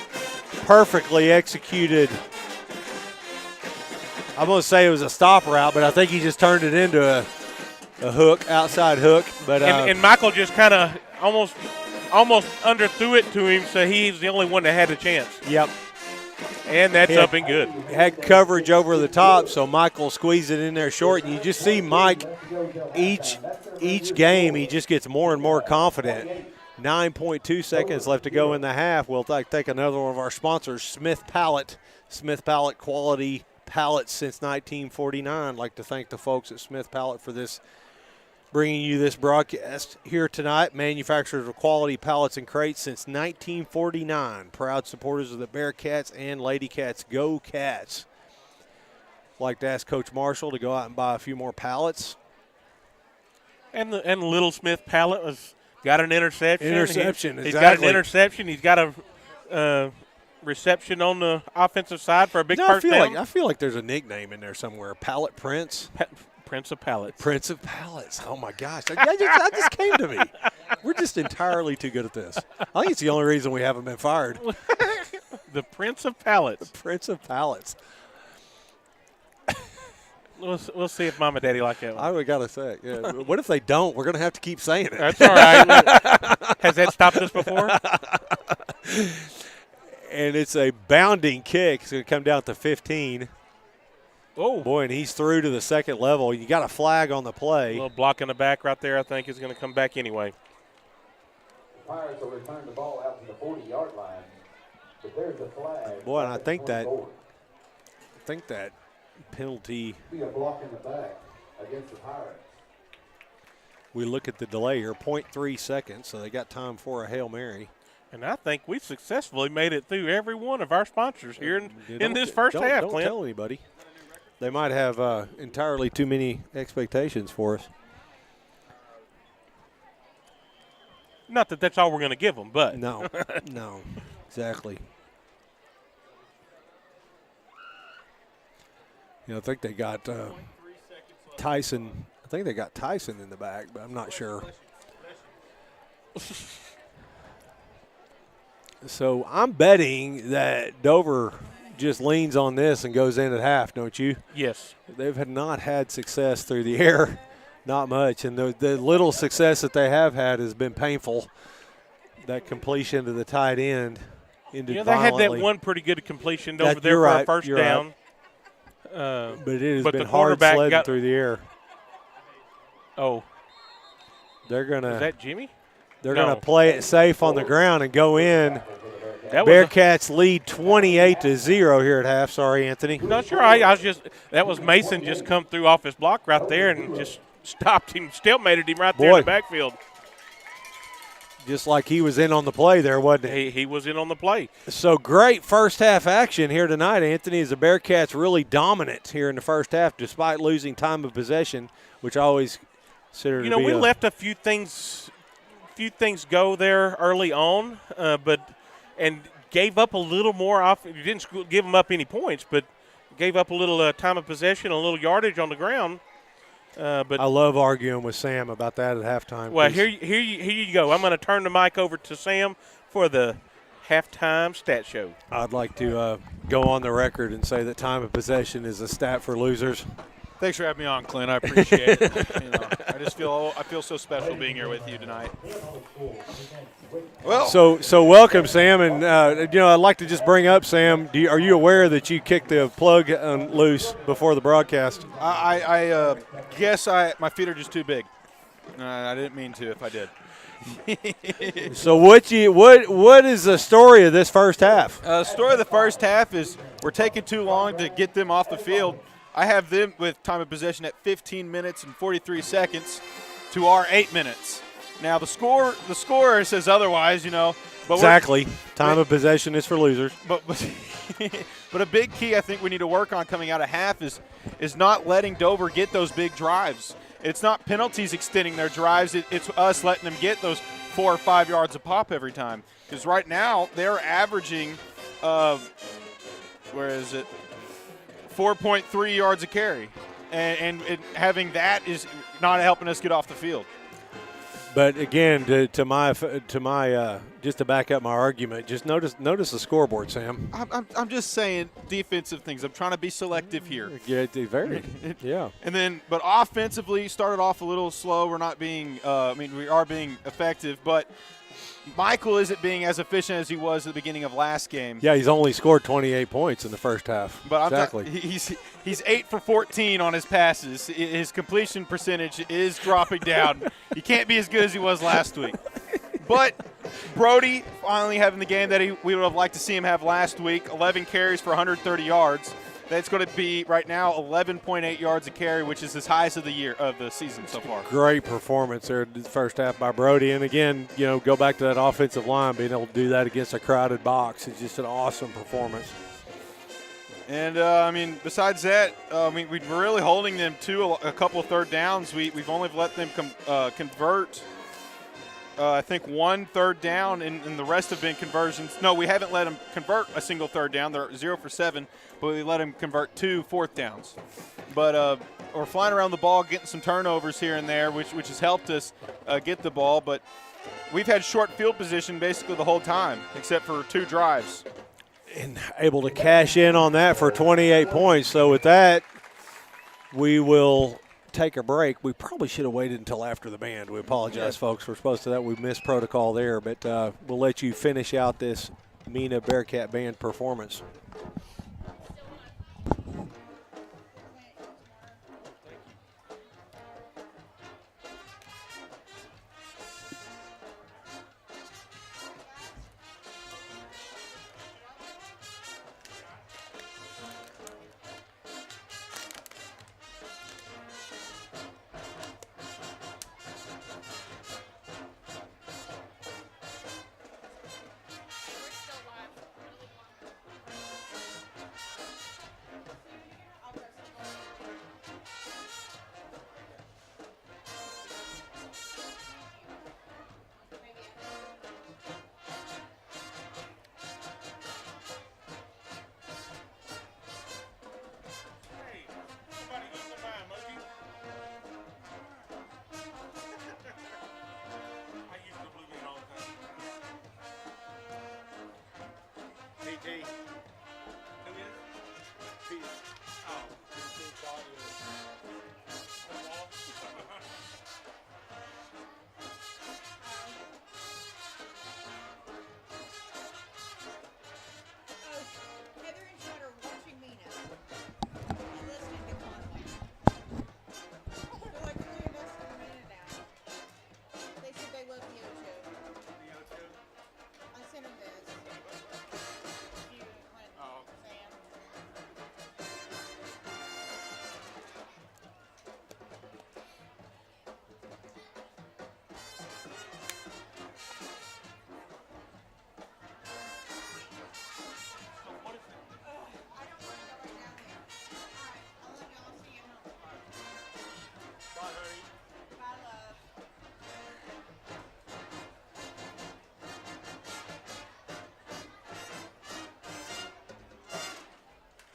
perfectly executed. I'm going to say it was a stop route, but I think he just turned it into a hook, outside hook. But
and Michael just kind of almost underthrew it to him, so he's the only one that had a chance.
Yep.
And that's up and good.
Had coverage over the top, so Michael squeezed it in there short. And you just see Mike each each game he just gets more and more confident. 9.2 seconds left to go in the half. We'll take another one of our sponsors, Smith Pallet. Smith Pallet, quality pallets since 1949. I'd like to thank the folks at Smith Pallet for this, bringing you this broadcast here tonight. Manufacturers of quality pallets and crates since 1949. Proud supporters of the Bearcats and Lady Cats. Go Cats. Like to ask Coach Marshall to go out and buy a few more pallets.
And Little Smith Pallet has got an interception.
Exactly.
He's got an interception. He's got a reception on the offensive side for a big first down.
I feel like there's a nickname in there somewhere. Pallet Prince.
Prince of Pallets.
Prince of Pallets. Oh, my gosh. That just came to me. We're just entirely too good at this. I think it's the only reason we haven't been fired.
The Prince of Pallets.
The Prince of Pallets.
We'll see if Mom and Daddy like that one.
I would got to say, yeah. What if they don't? We're going to have to keep saying it.
That's all right. Has that stopped us before?
And it's a bounding kick. It's going to come down to 15.
Oh.
Boy, and he's through to the second level. You got a flag on the play.
A little block in the back right there, I think, is going to come back anyway.
The Pirates will return the ball out to the 40-yard line. But there's a flag.
Boy, and I think that penalty.
Be a block in the back against the Pirates.
We look at the delay here, 0.3 seconds, so they got time for a Hail Mary.
And I think we successfully made it through every one of our sponsors here in this first half,
Don't
Clint.
tell anybody. They might have entirely too many expectations for us.
Not that that's all we're going to give them, but.
No, exactly. I think they got Tyson. I think they got Tyson in the back, but I'm not sure. So I'm betting that Dover just leans on this and goes in at half, don't you?
Yes.
They've not had success through the air, not much. And the little success that they have had has been painful. That completion to the tight end ended violently.
They had that one pretty good completion over there for a first down.
Right. But it has been hard sledding through the air.
Oh.
They're going to.
Is that Jimmy?
They're going to play it safe on the ground and go in. Bearcats lead 28-0 here at half. Sorry, Anthony.
No, sure. That was Mason just come through off his block right there and just stopped him, stalemated him right there in the backfield.
Just like he was in on the play there, wasn't he?
He was in on the play.
So great first half action here tonight, Anthony, as the Bearcats really dominant here in the first half despite losing time of possession, which I always consider to be
we left a few things go there early on, and gave up a little more off. You didn't give them up any points, but gave up a little time of possession, a little yardage on the ground. But
I love arguing with Sam about that at halftime.
Well, here you go. I'm going to turn the mic over to Sam for the halftime stat show.
I'd like to go on the record and say that time of possession is a stat for losers.
Thanks for having me on, Clint. I appreciate it. I feel so special being here with you tonight.
Well, so welcome, Sam, and I'd like to just bring up, Sam. Are you aware that you kicked the plug loose before the broadcast?
I guess my feet are just too big. I didn't mean to. If I did.
So what is the story of this first half?
The story of the first half is we're taking too long to get them off the field. I have them with time of possession at 15 minutes and 43 seconds to our 8 minutes. Now the scorer says otherwise, But
exactly. Time of possession is for losers.
But a big key I think we need to work on coming out of half is not letting Dover get those big drives. It's not penalties extending their drives. It's us letting them get those 4 or 5 yards a pop every time. Because right now they're averaging, 4.3 yards a carry. And having that is not helping us get off the field.
But again, to my just to back up my argument, just notice the scoreboard, Sam.
I'm just saying defensive things. I'm trying to be selective here.
Yeah, yeah.
But offensively, started off a little slow. We're not being. We are being effective, but Michael isn't being as efficient as he was at the beginning of last game.
Yeah, he's only scored 28 points in the first half.
But
exactly.
He's 8 for 14 on his passes. His completion percentage is dropping down. He can't be as good as he was last week. But Brody finally having the game that we would have liked to see him have last week. 11 carries for 130 yards. That's going to be right now 11.8 yards a carry, which is his highest of the season so far.
Great performance there in the first half by Brody. And again, go back to that offensive line, being able to do that against a crowded box. It's just an awesome performance.
And, besides that, we're really holding them to a couple of third downs. We've only let them convert, I think, 1 third down, and the rest have been conversions. No, we haven't let them convert a single third down. They're 0 for 7, but we let them convert 2 fourth downs. But we're flying around the ball, getting some turnovers here and there, which has helped us get the ball. But we've had short field position basically the whole time, except for 2 drives.
And able to cash in on that for 28 points. So with that, we will take a break. We probably should have waited until after the band. We apologize, folks. We're supposed to that. We missed protocol there, but we'll let you finish out this Mena Bearcat band performance.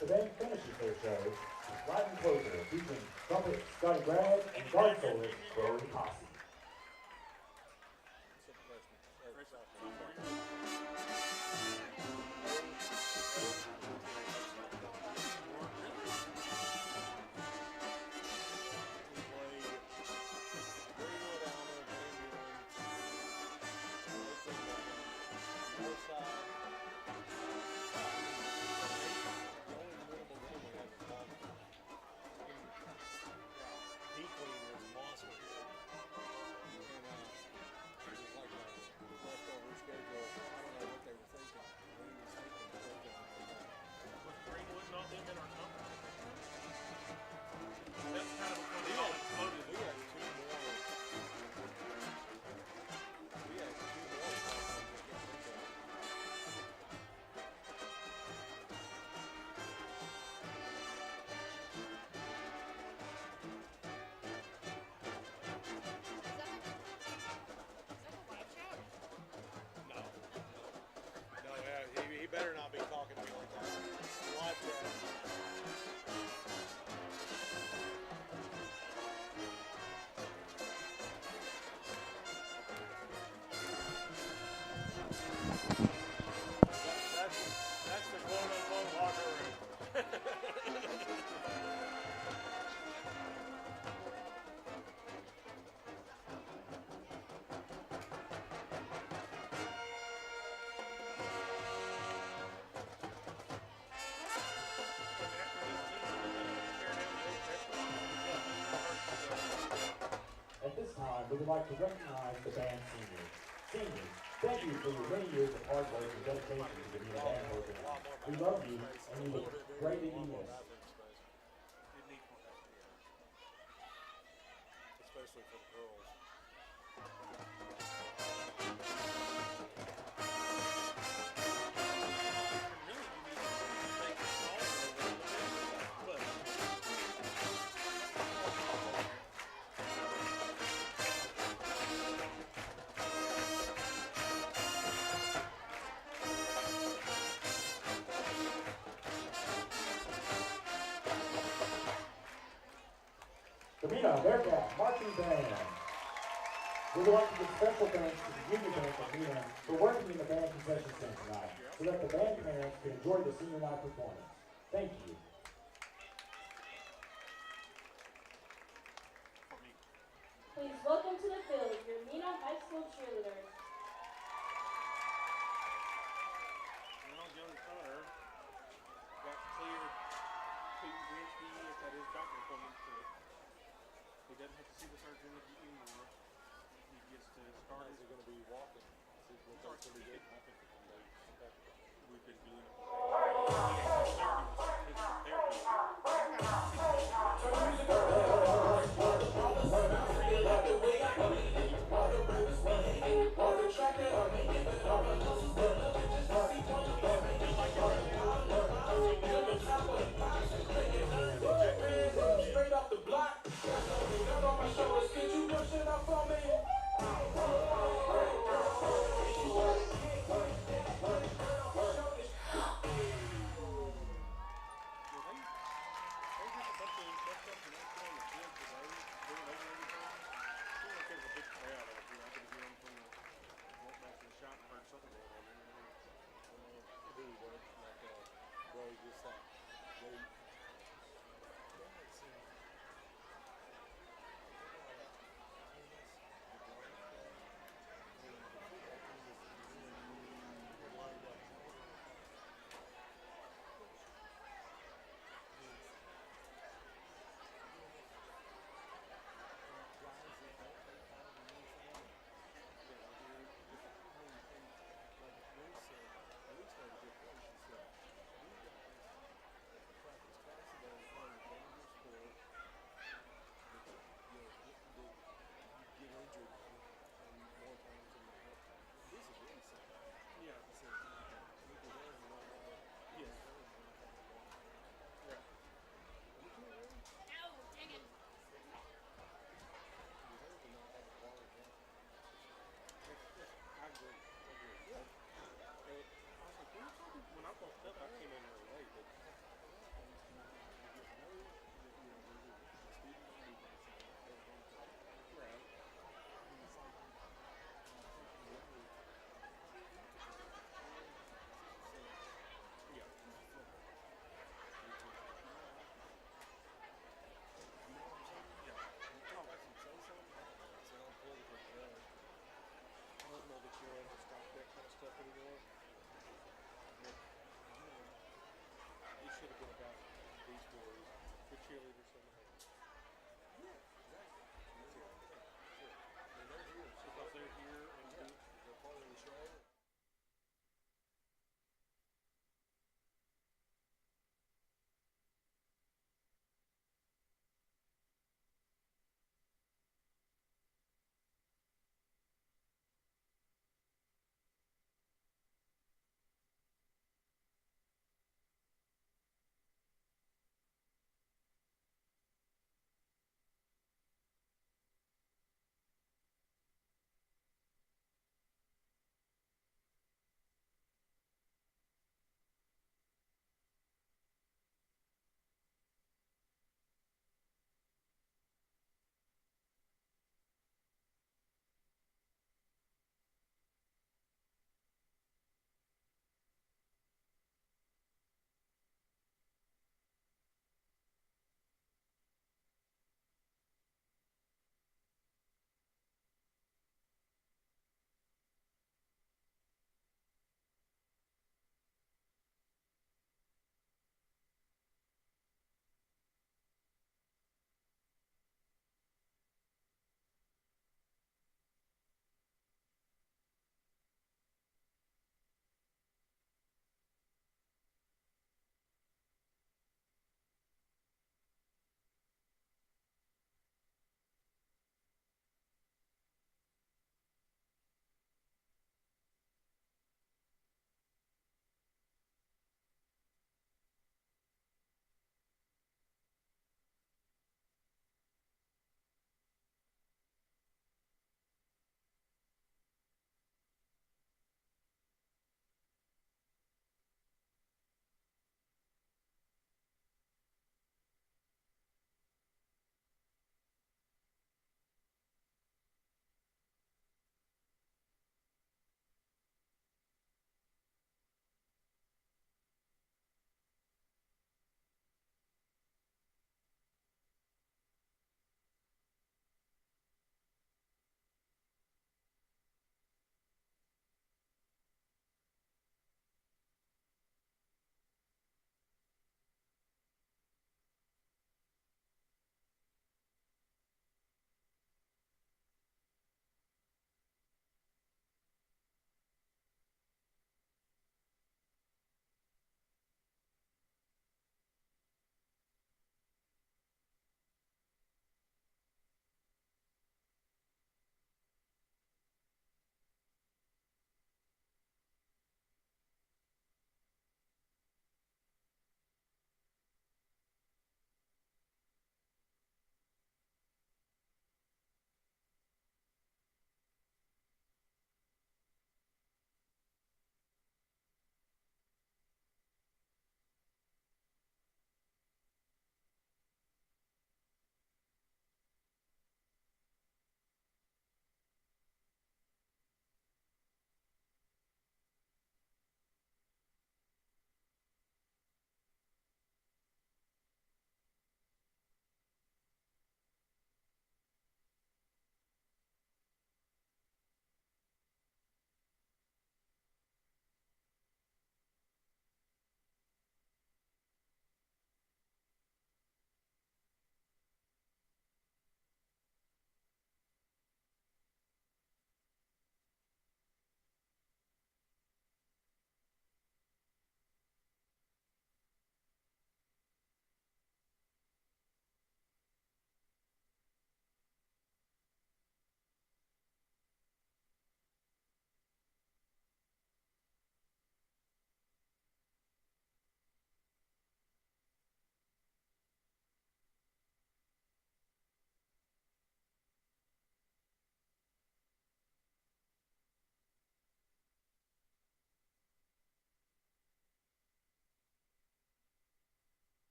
The band finishes their show with Latin Closer featuring trumpet Scotty Bragg and guard soloist Brody Posse.
time, we would like to recognize the band seniors. Seniors, thank you for your many years of hard work and dedication to the Mena band program. We love you, and you will greatly be missed.
Especially for the girls.
The Mena Bearcat Marching Band. We would like to give special thanks to the junior band of Mena for working in the band concession stand tonight, so that the band parents can enjoy the senior night performance. Thank you.
Please welcome to the field your Mena High School cheerleaders.
Young Connor got cleared to Wednesday at his doctor appointment. He doesn't have to see the surgeon anymore. He gets to start. Is he going to be walking? We've been doing it.
Straight off the block. Got on my shoulders. Can you push it up for me?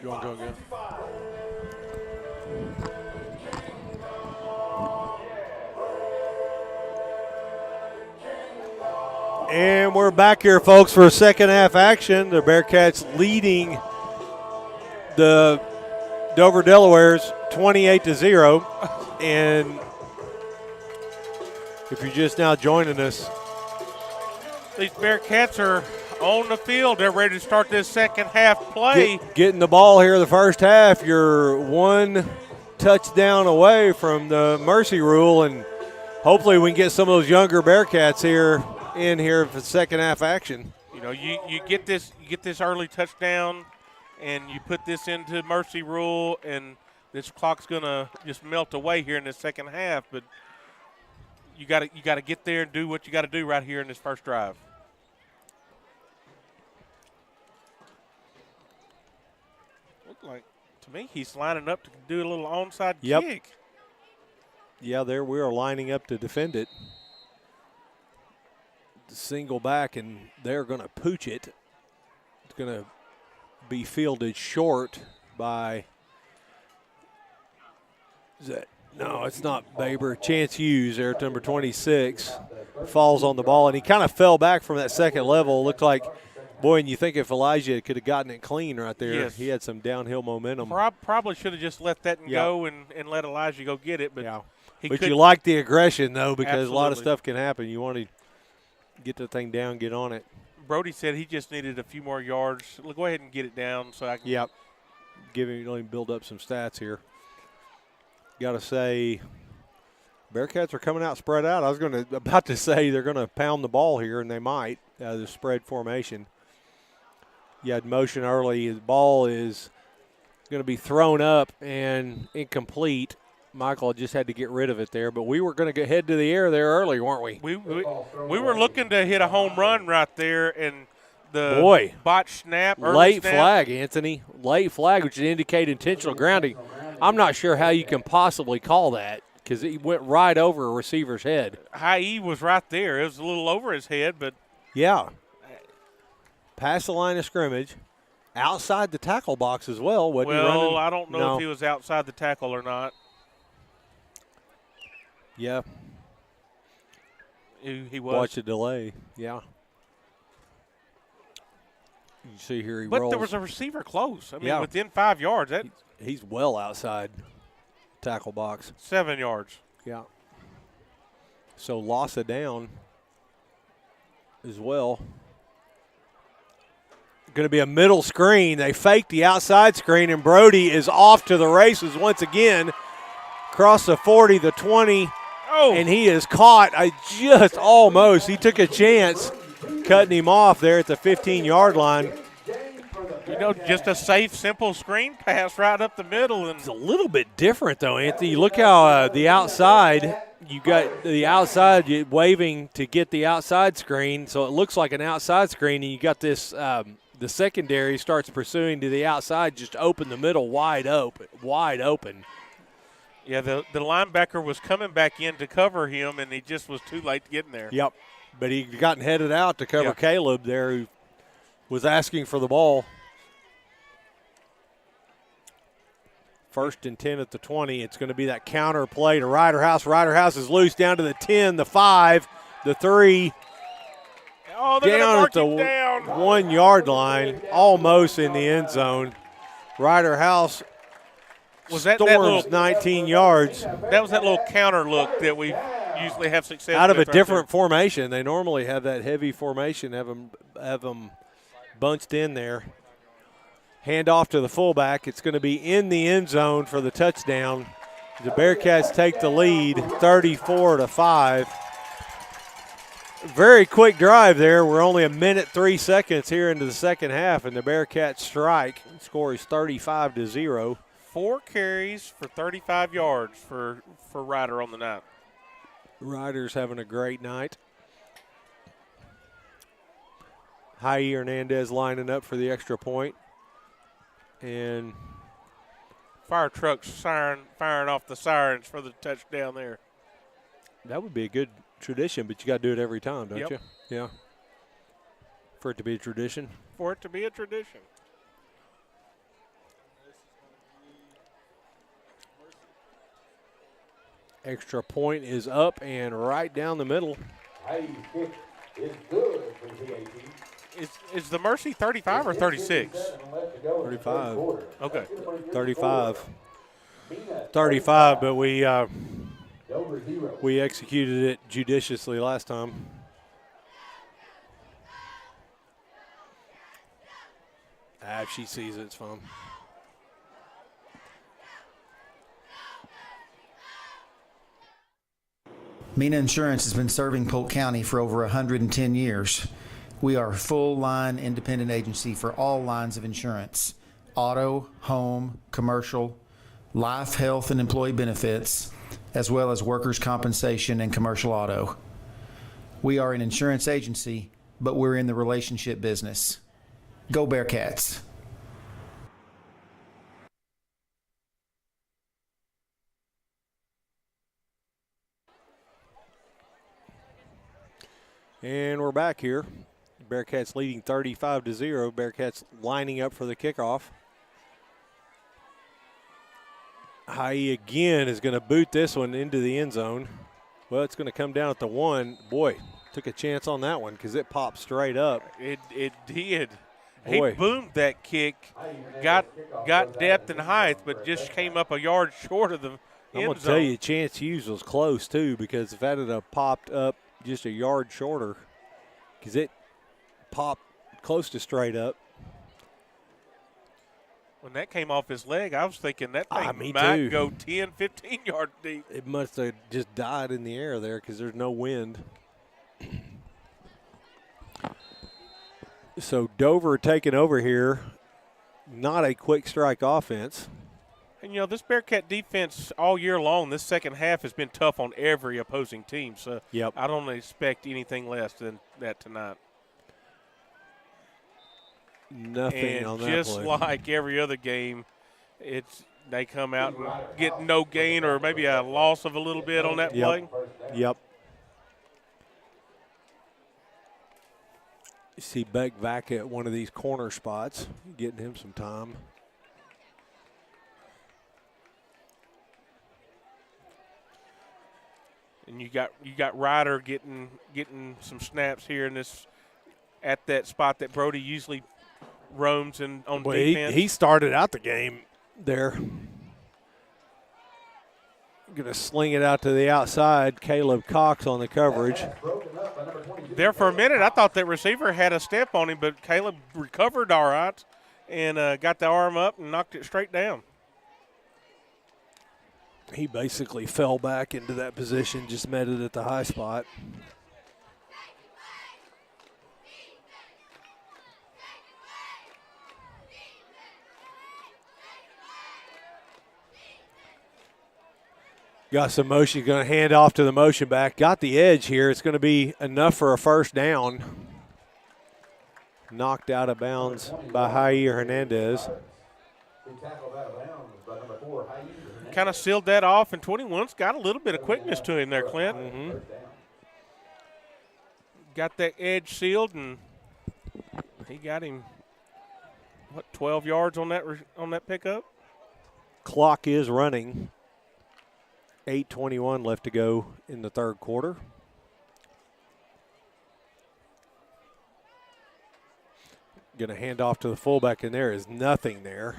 You want to go again? And we're back here, folks, for second half action. The Bearcats leading the Dover Delawares 28-0. And if you're just now joining us,
These Bearcats are on the field. They're ready to start this second half play.
getting the ball here the first half. You're one touchdown away from the mercy rule, and hopefully we can get some of those younger Bearcats here in here for second half action.
You know, you get this early touchdown, and you put this into mercy rule, and this clock's gonna just melt away here in the second half. But you got to get there and do what you got to do right here in this first drive. Look like to me he's lining up to do a little onside kick.
Yeah, there we are lining up to defend it. Single back, and they're going to pooch it. It's going to be fielded short by. Is that? No, it's not Baber. Chance Hughes there, number 26, falls on the ball, and he kind of fell back from that second level. Looked like, boy, and you think if Elijah could have gotten it clean right there,
Yes.
he had some downhill momentum.
Probably should have just let that go and let Elijah go get it. But
But you like the aggression, though, because a lot of
Absolutely.
stuff can happen. You want to get the thing down, get on it.
Brody said he just needed a few more yards. Go ahead and get it down so I can.
Yep. Let him build up some stats here. Got to say, Bearcats are coming out spread out. I was about to say they're going to pound the ball here, and they might. The spread formation. You had motion early. The ball is going to be thrown up and incomplete. Michael just had to get rid of it there, but we were going to head to the air there early, weren't we?
We were looking to hit a home run right there, and the botch snap.
Late
snap.
flag, Anthony. Late flag, which would indicate intentional grounding. I'm not sure how you can possibly call that because he went right over a receiver's head.
High E was right there. It was a little over his head, but.
Yeah. Past the line of scrimmage. Outside the tackle box as well. Wasn't he running?
I don't know if he was outside the tackle or not.
Yeah.
He was.
Watch the delay. Yeah. You see here he
but
rolls.
there was a receiver close. I mean, within 5 yards.
He's well outside tackle box.
7 yards.
Yeah. So loss of down as well. Going to be a middle screen. They fake the outside screen, and Brody is off to the races once again. Across the 40, the 20, and he is caught. Just almost. He took a chance cutting him off there at the 15-yard line.
You know, just a safe, simple screen pass right up the middle. And
it's a little bit different, though, Anthony. Look how the outside, you got the outside waving to get the outside screen, so it looks like an outside screen, and you got this the secondary starts pursuing to the outside, just open the middle wide open.
Yeah, the linebacker was coming back in to cover him, and he just was too late to get in there.
Yep, but he gotten headed out to cover Caleb there, who was asking for the ball. First and 10 at the 20. It's going to be that counter play to Ryderhouse. Ryderhouse is loose down to the 10, the 5, the 3.
Oh, they're
down at the
him down.
1 yard line, almost in the end zone. Ryderhouse storms 19 yards.
That was that little counter look that we usually have success
out of
with
a different formation. They normally have that heavy formation, have them bunched in there. Hand off to the fullback. It's going to be in the end zone for the touchdown. The Bearcats take the lead 34-5. Very quick drive there. We're only a minute 3 seconds here into the second half, and the Bearcats strike. The score is 35-0.
4 carries for 35 yards for Ryder on the night.
Ryder's having a great night. Jair Hernandez lining up for the extra point. And
fire trucks firing off the sirens for the touchdown there.
That would be a good tradition, but you got to do it every time, don't you? Yeah. For it to be a tradition.
For it to be a tradition.
Extra point is up and right down the middle.
Hayes' kick is good for the PAT.
Is the Mercy 35 or 36?
35.
Okay.
35. 35, but we executed it judiciously last time. If she sees it, it's fine.
Mena Insurance has been serving Polk County for over 110 years. We are a full-line independent agency for all lines of insurance: auto, home, commercial, life, health, and employee benefits, as well as workers' compensation and commercial auto. We are an insurance agency, but we're in the relationship business. Go Bearcats.
And we're back here. Bearcats leading 35-0. Bearcats lining up for the kickoff. Haie again is going to boot this one into the end zone. Well, it's going to come down at the 1. Boy, took a chance on that one because it popped straight up.
It did.
Boy.
He boomed that kick, got depth and height, but just came up a yard short of the
I'm
end
going to
zone.
tell you, Chance Hughes was close too, because if that had popped up just a yard shorter, because it popped close to straight up.
When that came off his leg, I was thinking that thing
me
might
too.
go 10, 15 yards deep.
It must have just died in the air there because there's no wind. So Dover taking over here. Not a quick strike offense.
And, this Bearcat defense all year long, this second half has been tough on every opposing team. So
Yep.
I don't expect anything less than that tonight.
Nothing
And
on that
just
play.
like every other game, they come out and get no gain or maybe a loss of a little bit on that play.
Yep. You see Beck back at one of these corner spots, getting him some time.
And you got Ryder getting some snaps here in this at that spot that Brody usually roams in on defense.
He started out the game there. Going to sling it out to the outside. Caleb Cox on the coverage.
There for a minute, I thought that receiver had a step on him, but Caleb recovered all right and got the arm up and knocked it straight down.
He basically fell back into that position, just met it at the high spot. Got some motion, going to hand off to the motion back. Got the edge here. It's going to be enough for a first down. Knocked out of bounds by Jair Hernandez.
Kind of sealed that off, and 21's got a little bit of quickness to him there, Clint.
Mm-hmm.
Got that edge sealed, and he got him, 12 yards on that pickup?
Clock is running. 8:21 left to go in the third quarter. Going to hand off to the fullback, and there is nothing there.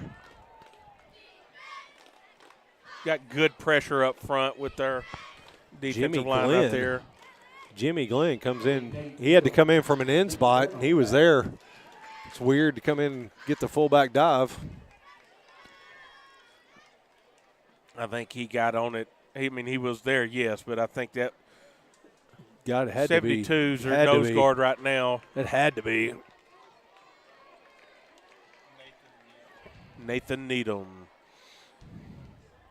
Got good pressure up front with their defensive line
Glenn.
out there.
Jimmy Glenn comes in. He had to come in from an end spot, and he was there. It's weird to come in and get the fullback dive.
I think he got on it. He was there, yes, but I think that
God, it had to be.
72's
Had
are
to
nose
be.
guard right now.
It had to be.
Nathan Needham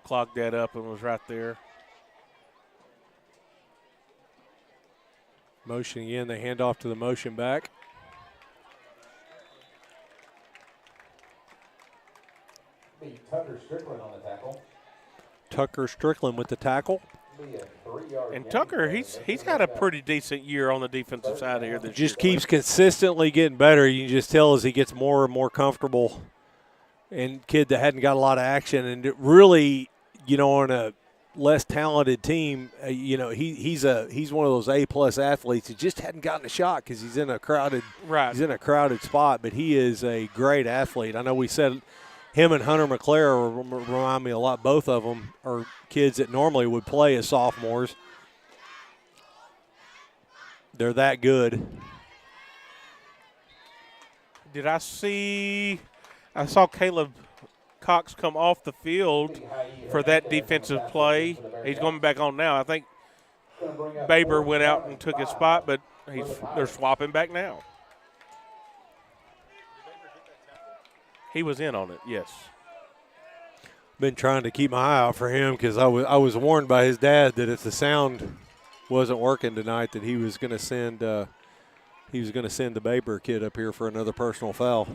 clogged that up and was right there.
Motion again. They hand off to the motion back.
Tucker Strickland on the tackle.
Tucker Strickland with the tackle.
And Tucker, he's had a pretty decent year on the defensive side here this
Just
year.
keeps consistently getting better. You can just tell as he gets more and more comfortable. And kid that hadn't got a lot of action, and it really, on a less talented team, he's one of those A+ athletes. He just hadn't gotten a shot because he's in a crowded spot. But he is a great athlete. I know we said him and Hunter McClare remind me a lot. Both of them are kids that normally would play as sophomores. They're that good.
I saw Caleb Cox come off the field for that defensive play. He's going back on now. I think Baber went out and took his spot, but they're swapping back now. He was in on it, yes.
Been trying to keep my eye out for him because I was warned by his dad that if the sound wasn't working tonight, that he was going to send the Baber kid up here for another personal foul.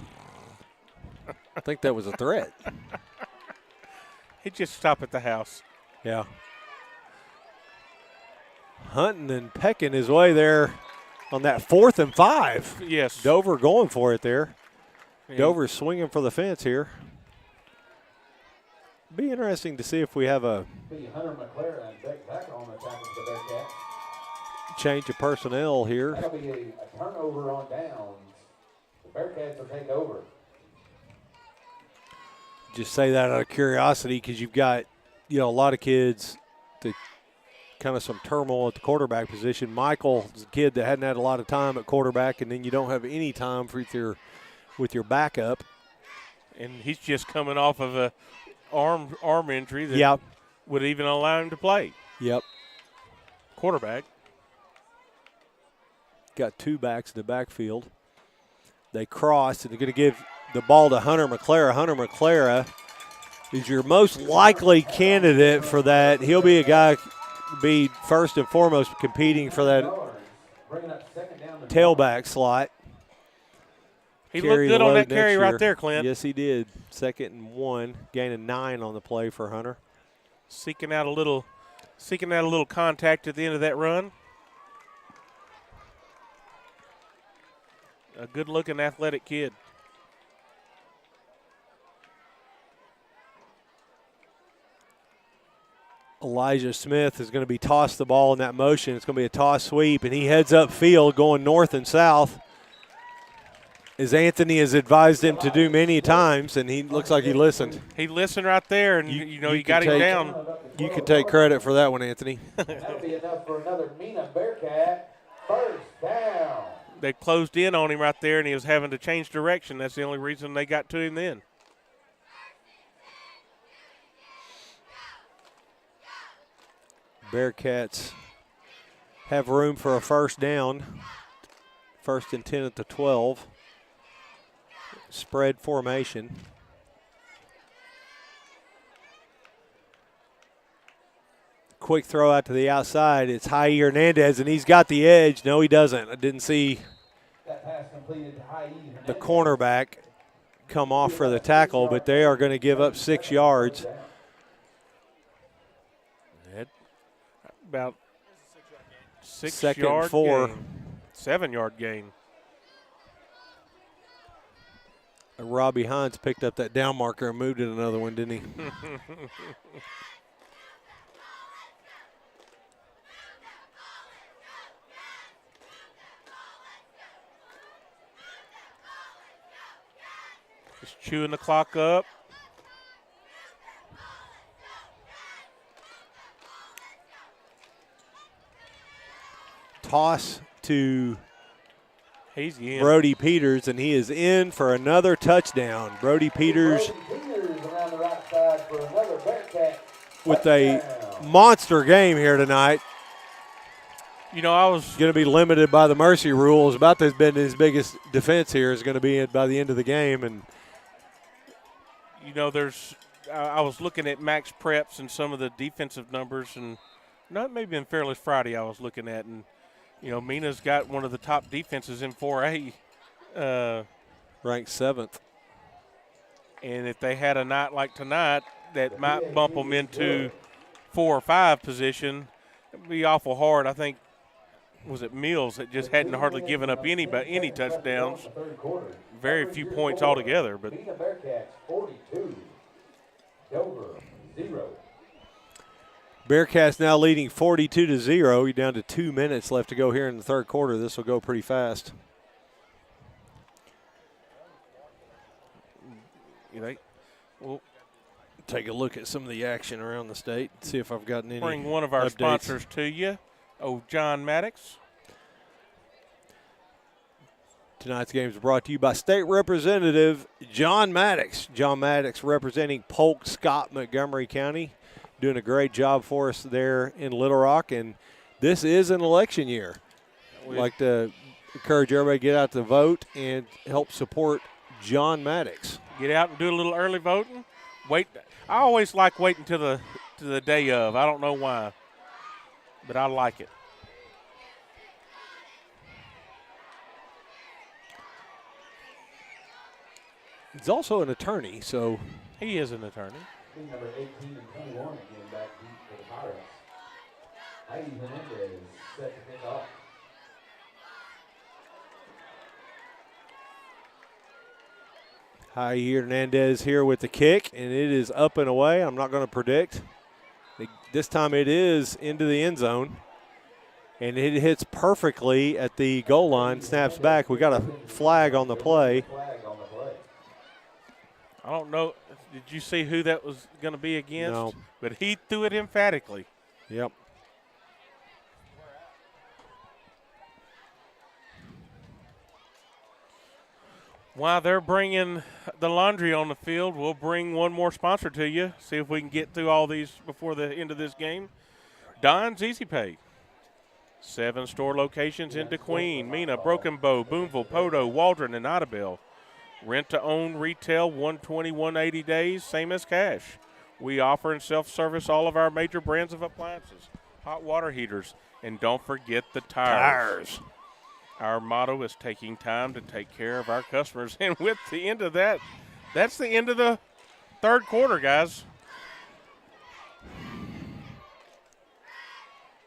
I think that was a threat.
He'd just stop at the house.
Yeah. Hunting and pecking his way there on that 4th and 5.
Yes.
Dover going for it there.
Yeah.
Dover's swinging for the fence here. Be interesting to see if we have a
Hunter McClare and Beck back on the tackle for the Bearcats.
change of personnel here.
That'll be a turnover on downs. The Bearcats will take over.
Just say that out of curiosity because you've got, a lot of kids that kind of some turmoil at the quarterback position. Michael is a kid that hadn't had a lot of time at quarterback, and then you don't have any time with your backup.
And he's just coming off of a arm injury that would even allow him to play.
Yep.
Quarterback.
Got 2 backs in the backfield. They cross, and they're going to give the ball to Hunter McClare. Hunter McClare is your most likely candidate for that. He'll be a guy be first and foremost competing for that tailback slot.
He looked good on that carry right there, Clint.
Yes, he did. 2nd and 1, gaining 9 on the play for Hunter.
Seeking out a little contact at the end of that run. A good-looking, athletic kid.
Elijah Smith is going to be tossed the ball in that motion. It's going to be a toss sweep, and he heads upfield going north and south, as Anthony has advised him to do many times, and he looks like he listened.
He listened right there, and you got him down.
You can take credit for that one, Anthony.
That'll be enough for another Mena Bearcat. First down.
They closed in on him right there, and he was having to change direction. That's the only reason they got to him then.
Bearcats have room for a first down. 1st and 10 at the 12. Spread formation. Quick throw out to the outside. It's Jair Hernandez, and he's got the edge. No, he doesn't. I didn't see the cornerback come off for the tackle, but they are going to give up 6 yards.
About 6
2nd
yard
and 4.
gain. 7-yard gain.
Robbie Hines picked up that down marker and moved it another one, didn't he?
Just chewing the clock up.
Toss to
He's in.
Brody Peters, and he is in for another touchdown. Brody Peters
around the right side for another Bearcat
with a monster game here tonight.
I was
going to be limited by the mercy rules. About to have been his biggest defense here is going to be by the end of the game. And
I was looking at max preps and some of the defensive numbers, and not maybe in Fairless Friday I was looking at, and Mena's got one of the top defenses in 4A.
Ranked 7th.
And if they had a night like tonight, that might bump them into 4 or 5 position. It'd be awful hard. I think, was it Mills that just hadn't hardly given up any touchdowns? Very few points altogether. But
Bearcats 42, Dover 0.
Bearcats now leading 42-0. You're down to 2 minutes left to go here in the third quarter. This will go pretty fast.
We'll
take a look at some of the action around the state, see if I've gotten any
bring one of our
updates.
sponsors to you. John Maddox.
Tonight's game is brought to you by State Representative John Maddox. John Maddox representing Polk, Scott, Montgomery County, doing a great job for us there in Little Rock. And this is an election year. We'd like to encourage everybody to get out to vote and help support John Maddox.
Get out and do a little early voting. Wait. I always like waiting to the day of. I don't know why, but I like it.
He's also an attorney, so.
He is an attorney.
Team number 18 and 21 getting back deep for the Pirates. Heidi Hernandez set to kick off.
Heidi Hernandez here with the kick, and it is up and away. I'm not going to predict. This time it is into the end zone, and it hits perfectly at the goal line, snaps back. We got a flag on the play.
I don't know. Did you see who that was going to be against?
No.
But he threw it emphatically.
Yep.
While they're bringing the laundry on the field, we'll bring one more sponsor to you. See if we can get through all these before the end of this game. Don's Easy Pay. 7 store locations in DeQueen, Mena, Broken Bow, Boonville, Podo, Waldron, and Idabel. Rent-to-own retail 120, 180 days, same as cash. We offer and self-service all of our major brands of appliances, hot water heaters, and don't forget the tires. Our motto is taking time to take care of our customers. And with the end of that, that's the end of the third quarter, guys.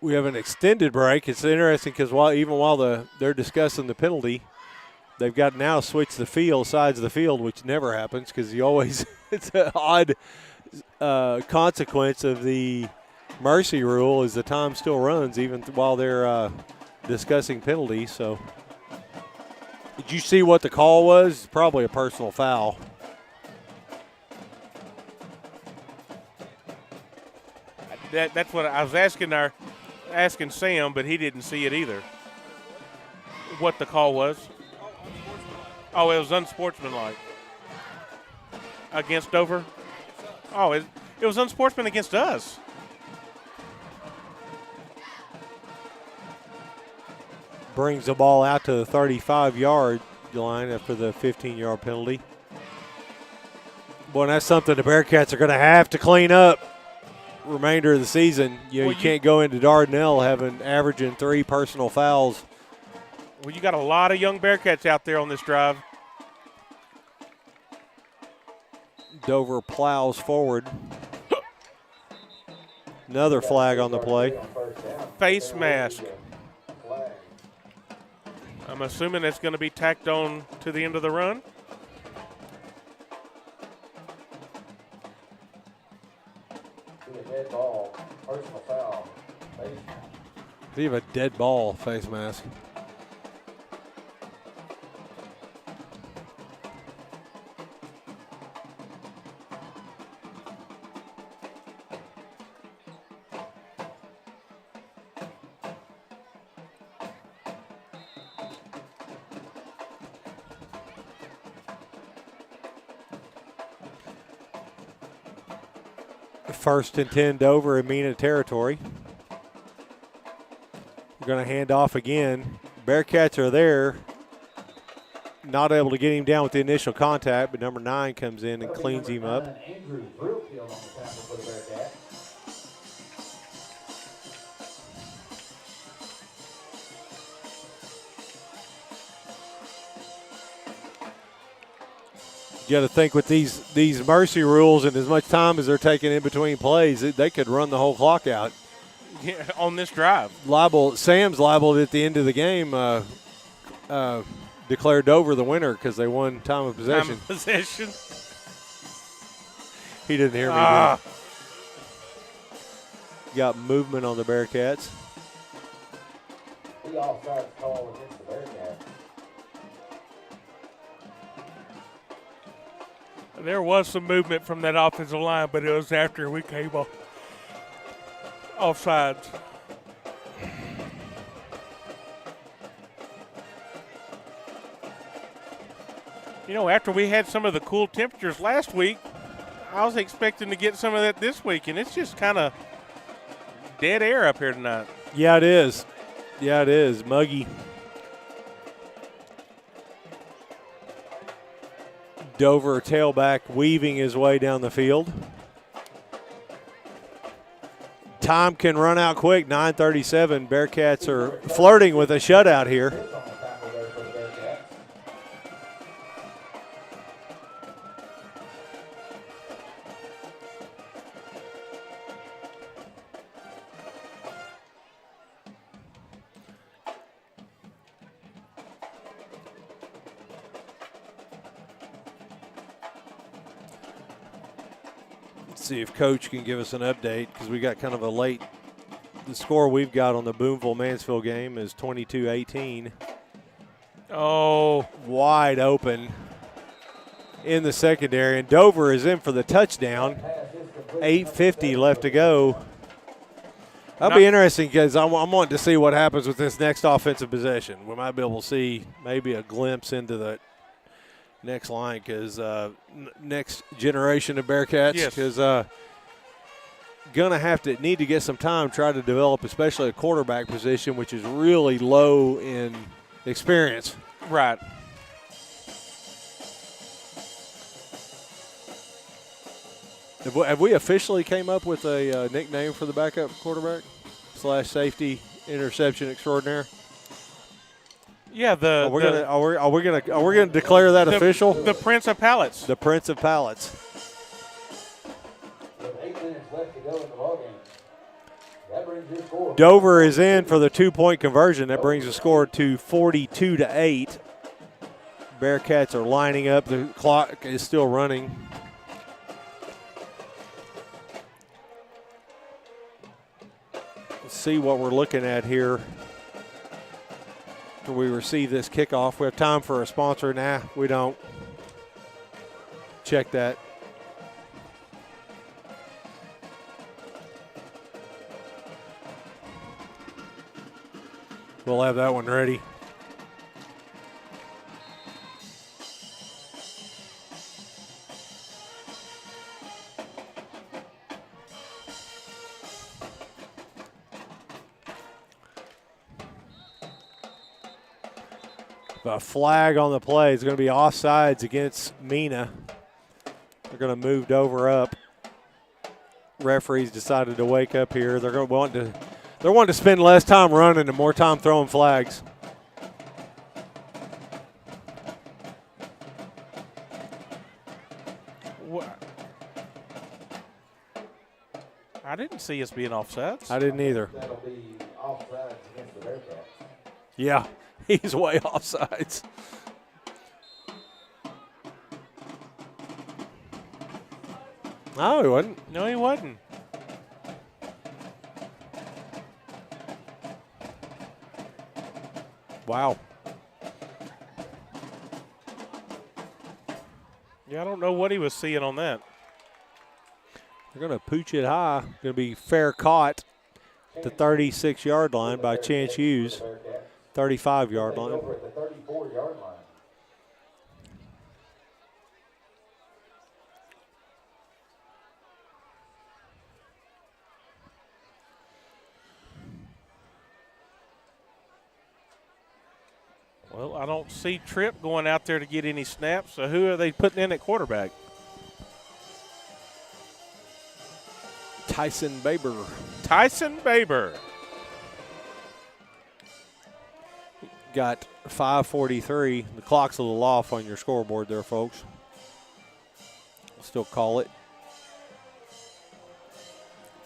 We have an extended break. It's interesting because even while they're discussing the penalty, they've got now switched the sides of the field, which never happens because you always – it's an odd consequence of the mercy rule is the time still runs even while they're discussing penalties. So did you see what the call was? Probably a personal foul.
That's what I was asking Sam, but he didn't see it either. What the call was. Oh, it was unsportsmanlike. Against Dover? Oh, it was unsportsmanlike against us.
Brings the ball out to the 35-yard line after the 15-yard penalty. Boy, that's something the Bearcats are going to have to clean up remainder of the season. You can't go into Dardanelle averaging 3 personal fouls.
Well, you got a lot of young Bearcats out there on this drive.
Dover plows forward. Another flag on the play.
Face mask. I'm assuming it's going to be tacked on to the end of the run.
Dead ball, personal foul, face mask.
Do you have a dead ball face mask? First and 10 Dover in Mena territory. We're going to hand off again. Bearcats are there. Not able to get him down with the initial contact, but number 9 comes in and cleans him up.
Andrew Brewfield on the tackle for the Bearcats.
You got to think with these mercy rules and as much time as they're taking in between plays, they could run the whole clock out.
Yeah, on this drive.
Sam's liable at the end of the game declared Dover the winner because they won time of possession.
Time of possession.
He didn't hear me. got movement on the Bearcats.
The offside call against the Bearcats.
There was some movement from that offensive line, but it was after we came offsides. You know, after we had some of the cool temperatures last week, I was expecting to get some of that this week, and it's just kind of dead air up here tonight.
Yeah, it is. Yeah, it is. Muggy. Dover tailback weaving his way down the field. Time can run out quick, 9:37. Bearcats are flirting with a shutout here. See if Coach can give us an update because we got kind of a late. The score we've got on the Boonville-Mansfield game is 22-18.
Oh,
wide open in the secondary, and Dover is in for the touchdown. 8:50 left to go. That'll be interesting because I'm wanting to see what happens with this next offensive possession. We might be able to see maybe a glimpse into the next line because next generation of Bearcats because gonna need to get some time, try to develop especially a quarterback position, which is really low in experience.
Right.
Have we officially came up with a nickname for the backup quarterback / safety interception extraordinaire?
Yeah,
Are we gonna declare that official?
The Prince of Pallets.
The Prince of Pallets.
With 8 minutes left to go in the ballgame. That brings your score.
Dover is in for the 2-point conversion. That brings the score to 42-8. Bearcats are lining up. The clock is still running. Let's see what we're looking at here. We receive this kickoff. We have time for a sponsor. Nah, we don't. Check that. We'll have that one ready. A flag on the play. It's going to be offsides against Mena. They're going to move Dover up. Referees decided to wake up here. They're wanting to spend less time running and more time throwing flags.
I didn't see us being offsides.
I didn't either.
That'll be offsides against the Bearcats.
Yeah. He's way offsides. No, he wasn't.
No, he wasn't.
Wow.
Yeah, I don't know what he was seeing on that.
They're going to pooch it high. Going to be fair caught at the 36-yard line by Chance Hughes. 35-yard line.
Over at the 34-yard line.
Well, I don't see Tripp going out there to get any snaps, so who are they putting in at quarterback?
Tyson Baber.
Tyson Baber.
Got 5:43. The clock's a little off on your scoreboard there, folks. Still call it.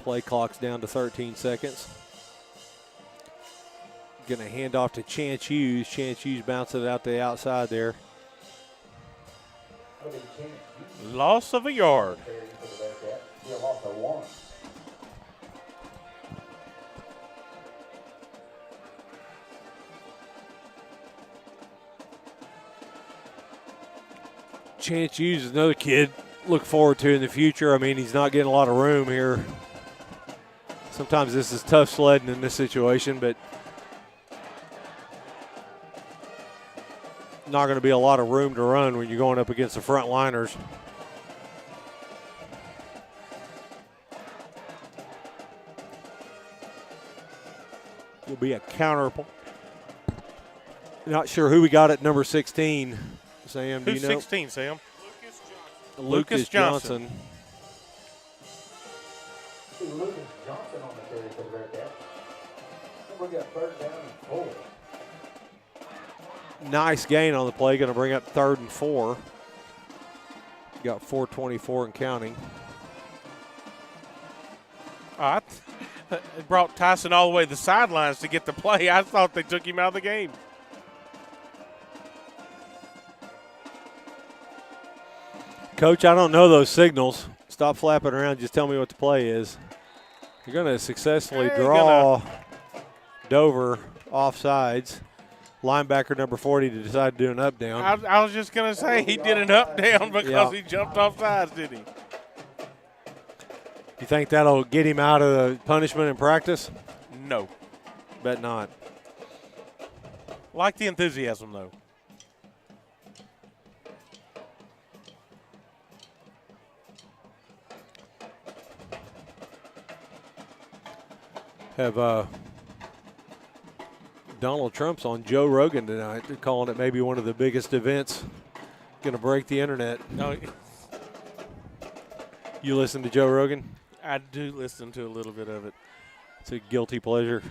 Play clock's down to 13 seconds. Going to hand off to Chance Hughes. Chance Hughes bounces it out to the outside there.
Loss of a yard.
Chance Hughes is another kid look forward to in the future. I mean, he's not getting a lot of room here. Sometimes this is tough sledding in this situation, but not going to be a lot of room to run when you're going up against the front liners. Will be a counter. Not sure who we got at number 16. Sam, do you
Who's
know?
16, Sam?
Lucas Johnson.
See Lucas Johnson on the carry for the Bearcats. We got 3rd down and 4.
Nice gain on the play. Going to bring up 3rd and 4. Got 4:24 and counting.
It brought Tyson all the way to the sidelines to get the play. I thought they took him out of the game.
Coach, I don't know those signals. Stop flapping around. Just tell me what the play is. You're going to successfully draw Dover offsides. Linebacker number 40 to decide to do an up down.
I was just going to say he did an up down because he jumped off sides, didn't he?
You think that'll get him out of the punishment in practice?
No.
Bet not.
Like the enthusiasm, though.
Have Donald Trump's on Joe Rogan tonight. They're calling it maybe one of the biggest events going to break the internet.
No,
You listen to Joe Rogan?
I do listen to a little bit of it.
It's a guilty pleasure.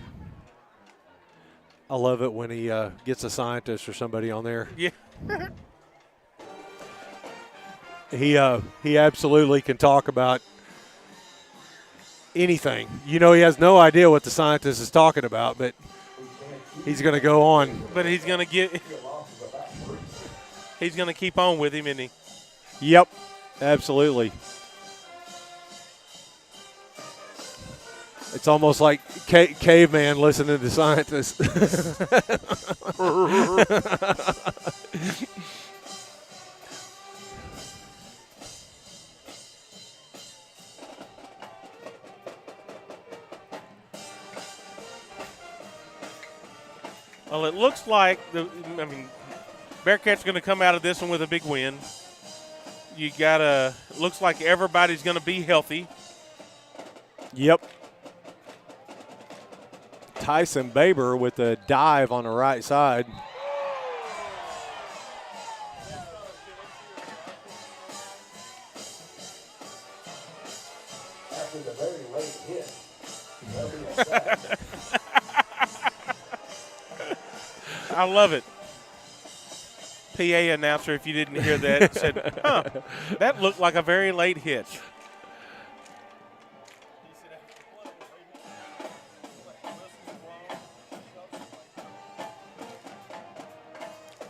I love it when he gets a scientist or somebody on there.
Yeah.
He absolutely can talk about anything. You know, he has no idea what the scientist is talking about, but he's going to go on.
But he's going to he's going to keep on with him, isn't he?
Yep, absolutely. It's almost like caveman listening to scientists.
Well, it looks like Bearcats going to come out of this one with a big win. Looks like everybody's going to be healthy.
Yep. Tyson Baber with a dive on the right side.
After the very late hit.
I love it. PA announcer, if you didn't hear that, said, that looked like a very late hit.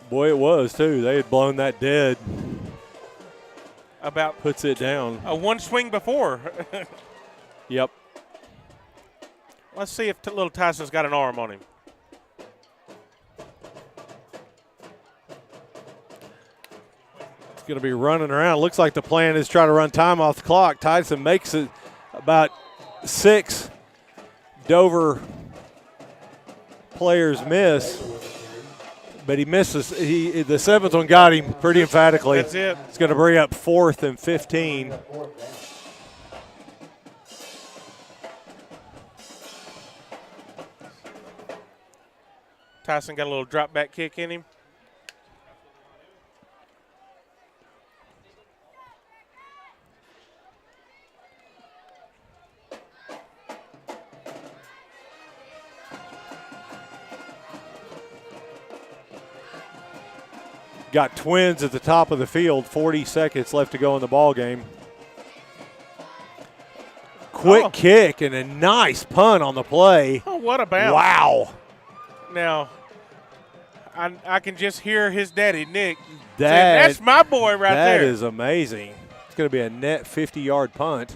Boy, it was, too. They had blown that dead.
About
puts it down.
One swing before.
Yep.
Let's see if little Tyson's got an arm on him.
It's going to be running around. Looks like the plan is try to run time off the clock. Tyson makes it about 6. Dover players miss. But he misses. The 7th one got him pretty emphatically.
That's it.
It's going to bring up 4th and 15.
Tyson got a little drop back kick in him.
Got Twins at the top of the field. 40 seconds left to go in the ball game. Quick kick and a nice punt on the play.
Oh, what a bounce.
Wow.
Now, I can just hear his daddy, Nick, saying,
that's
my boy right there.
That is amazing. It's going to be a net 50-yard punt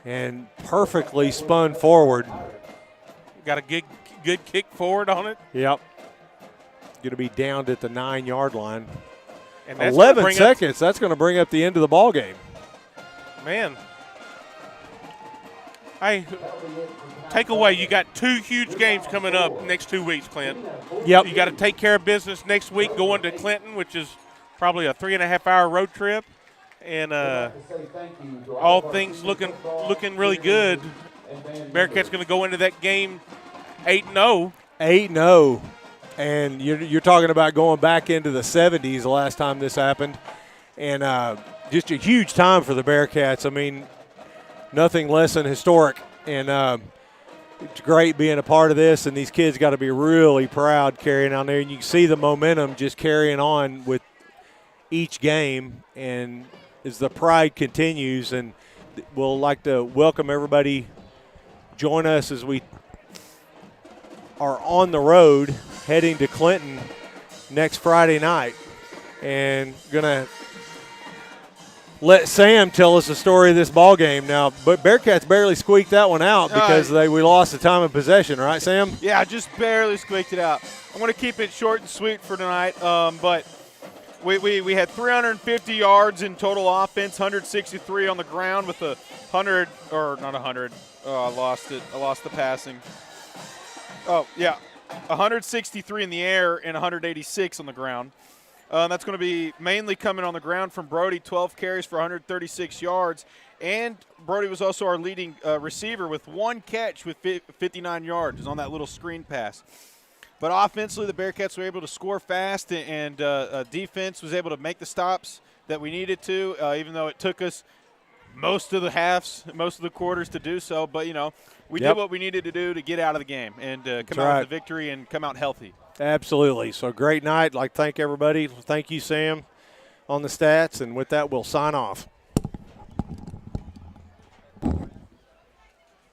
and perfectly spun forward.
Got a good kick forward on it.
Yep. Going to be downed at the 9-yard line.
And that's
11 seconds. That's going to bring up the end of the ball game.
Man. Hey, take away, you got 2 huge games coming up next 2 weeks, Clint.
Yep.
You got to take care of business next week going to Clinton, which is probably a 3.5-hour road trip. And all things looking really good. Bearcats going to go into that game 8-0.
8-0. And you're talking about going back into the 70s the last time this happened. And just a huge time for the Bearcats. I mean, nothing less than historic. And it's great being a part of this. And these kids got to be really proud carrying on there. And you can see the momentum just carrying on with each game. And as the pride continues, and we'll like to welcome everybody. Join us as we are on the road heading to Clinton next Friday night. And going to let Sam tell us the story of this ball game now. But Bearcats barely squeaked that one out because we lost the time of possession, right, Sam?
Yeah, just barely squeaked it out. I'm going to keep it short and sweet for tonight, but we had 350 yards in total offense, 163 on the ground with 100, or not 100. Oh, I lost it. I lost the passing. Oh, yeah, 163 in the air and 186 on the ground. That's going to be mainly coming on the ground from Brody, 12 carries for 136 yards. And Brody was also our leading receiver with 1 catch with 59 yards. It was on that little screen pass. But offensively, the Bearcats were able to score fast, and defense was able to make the stops that we needed to, even though it took us most of the halves, most of the quarters to do so. But, you know, we did what we needed to do to get out of the game and come out with a victory and come out healthy.
Absolutely. So great night. I'd like to thank everybody. Thank you, Sam, on the stats. And with that, we'll sign off.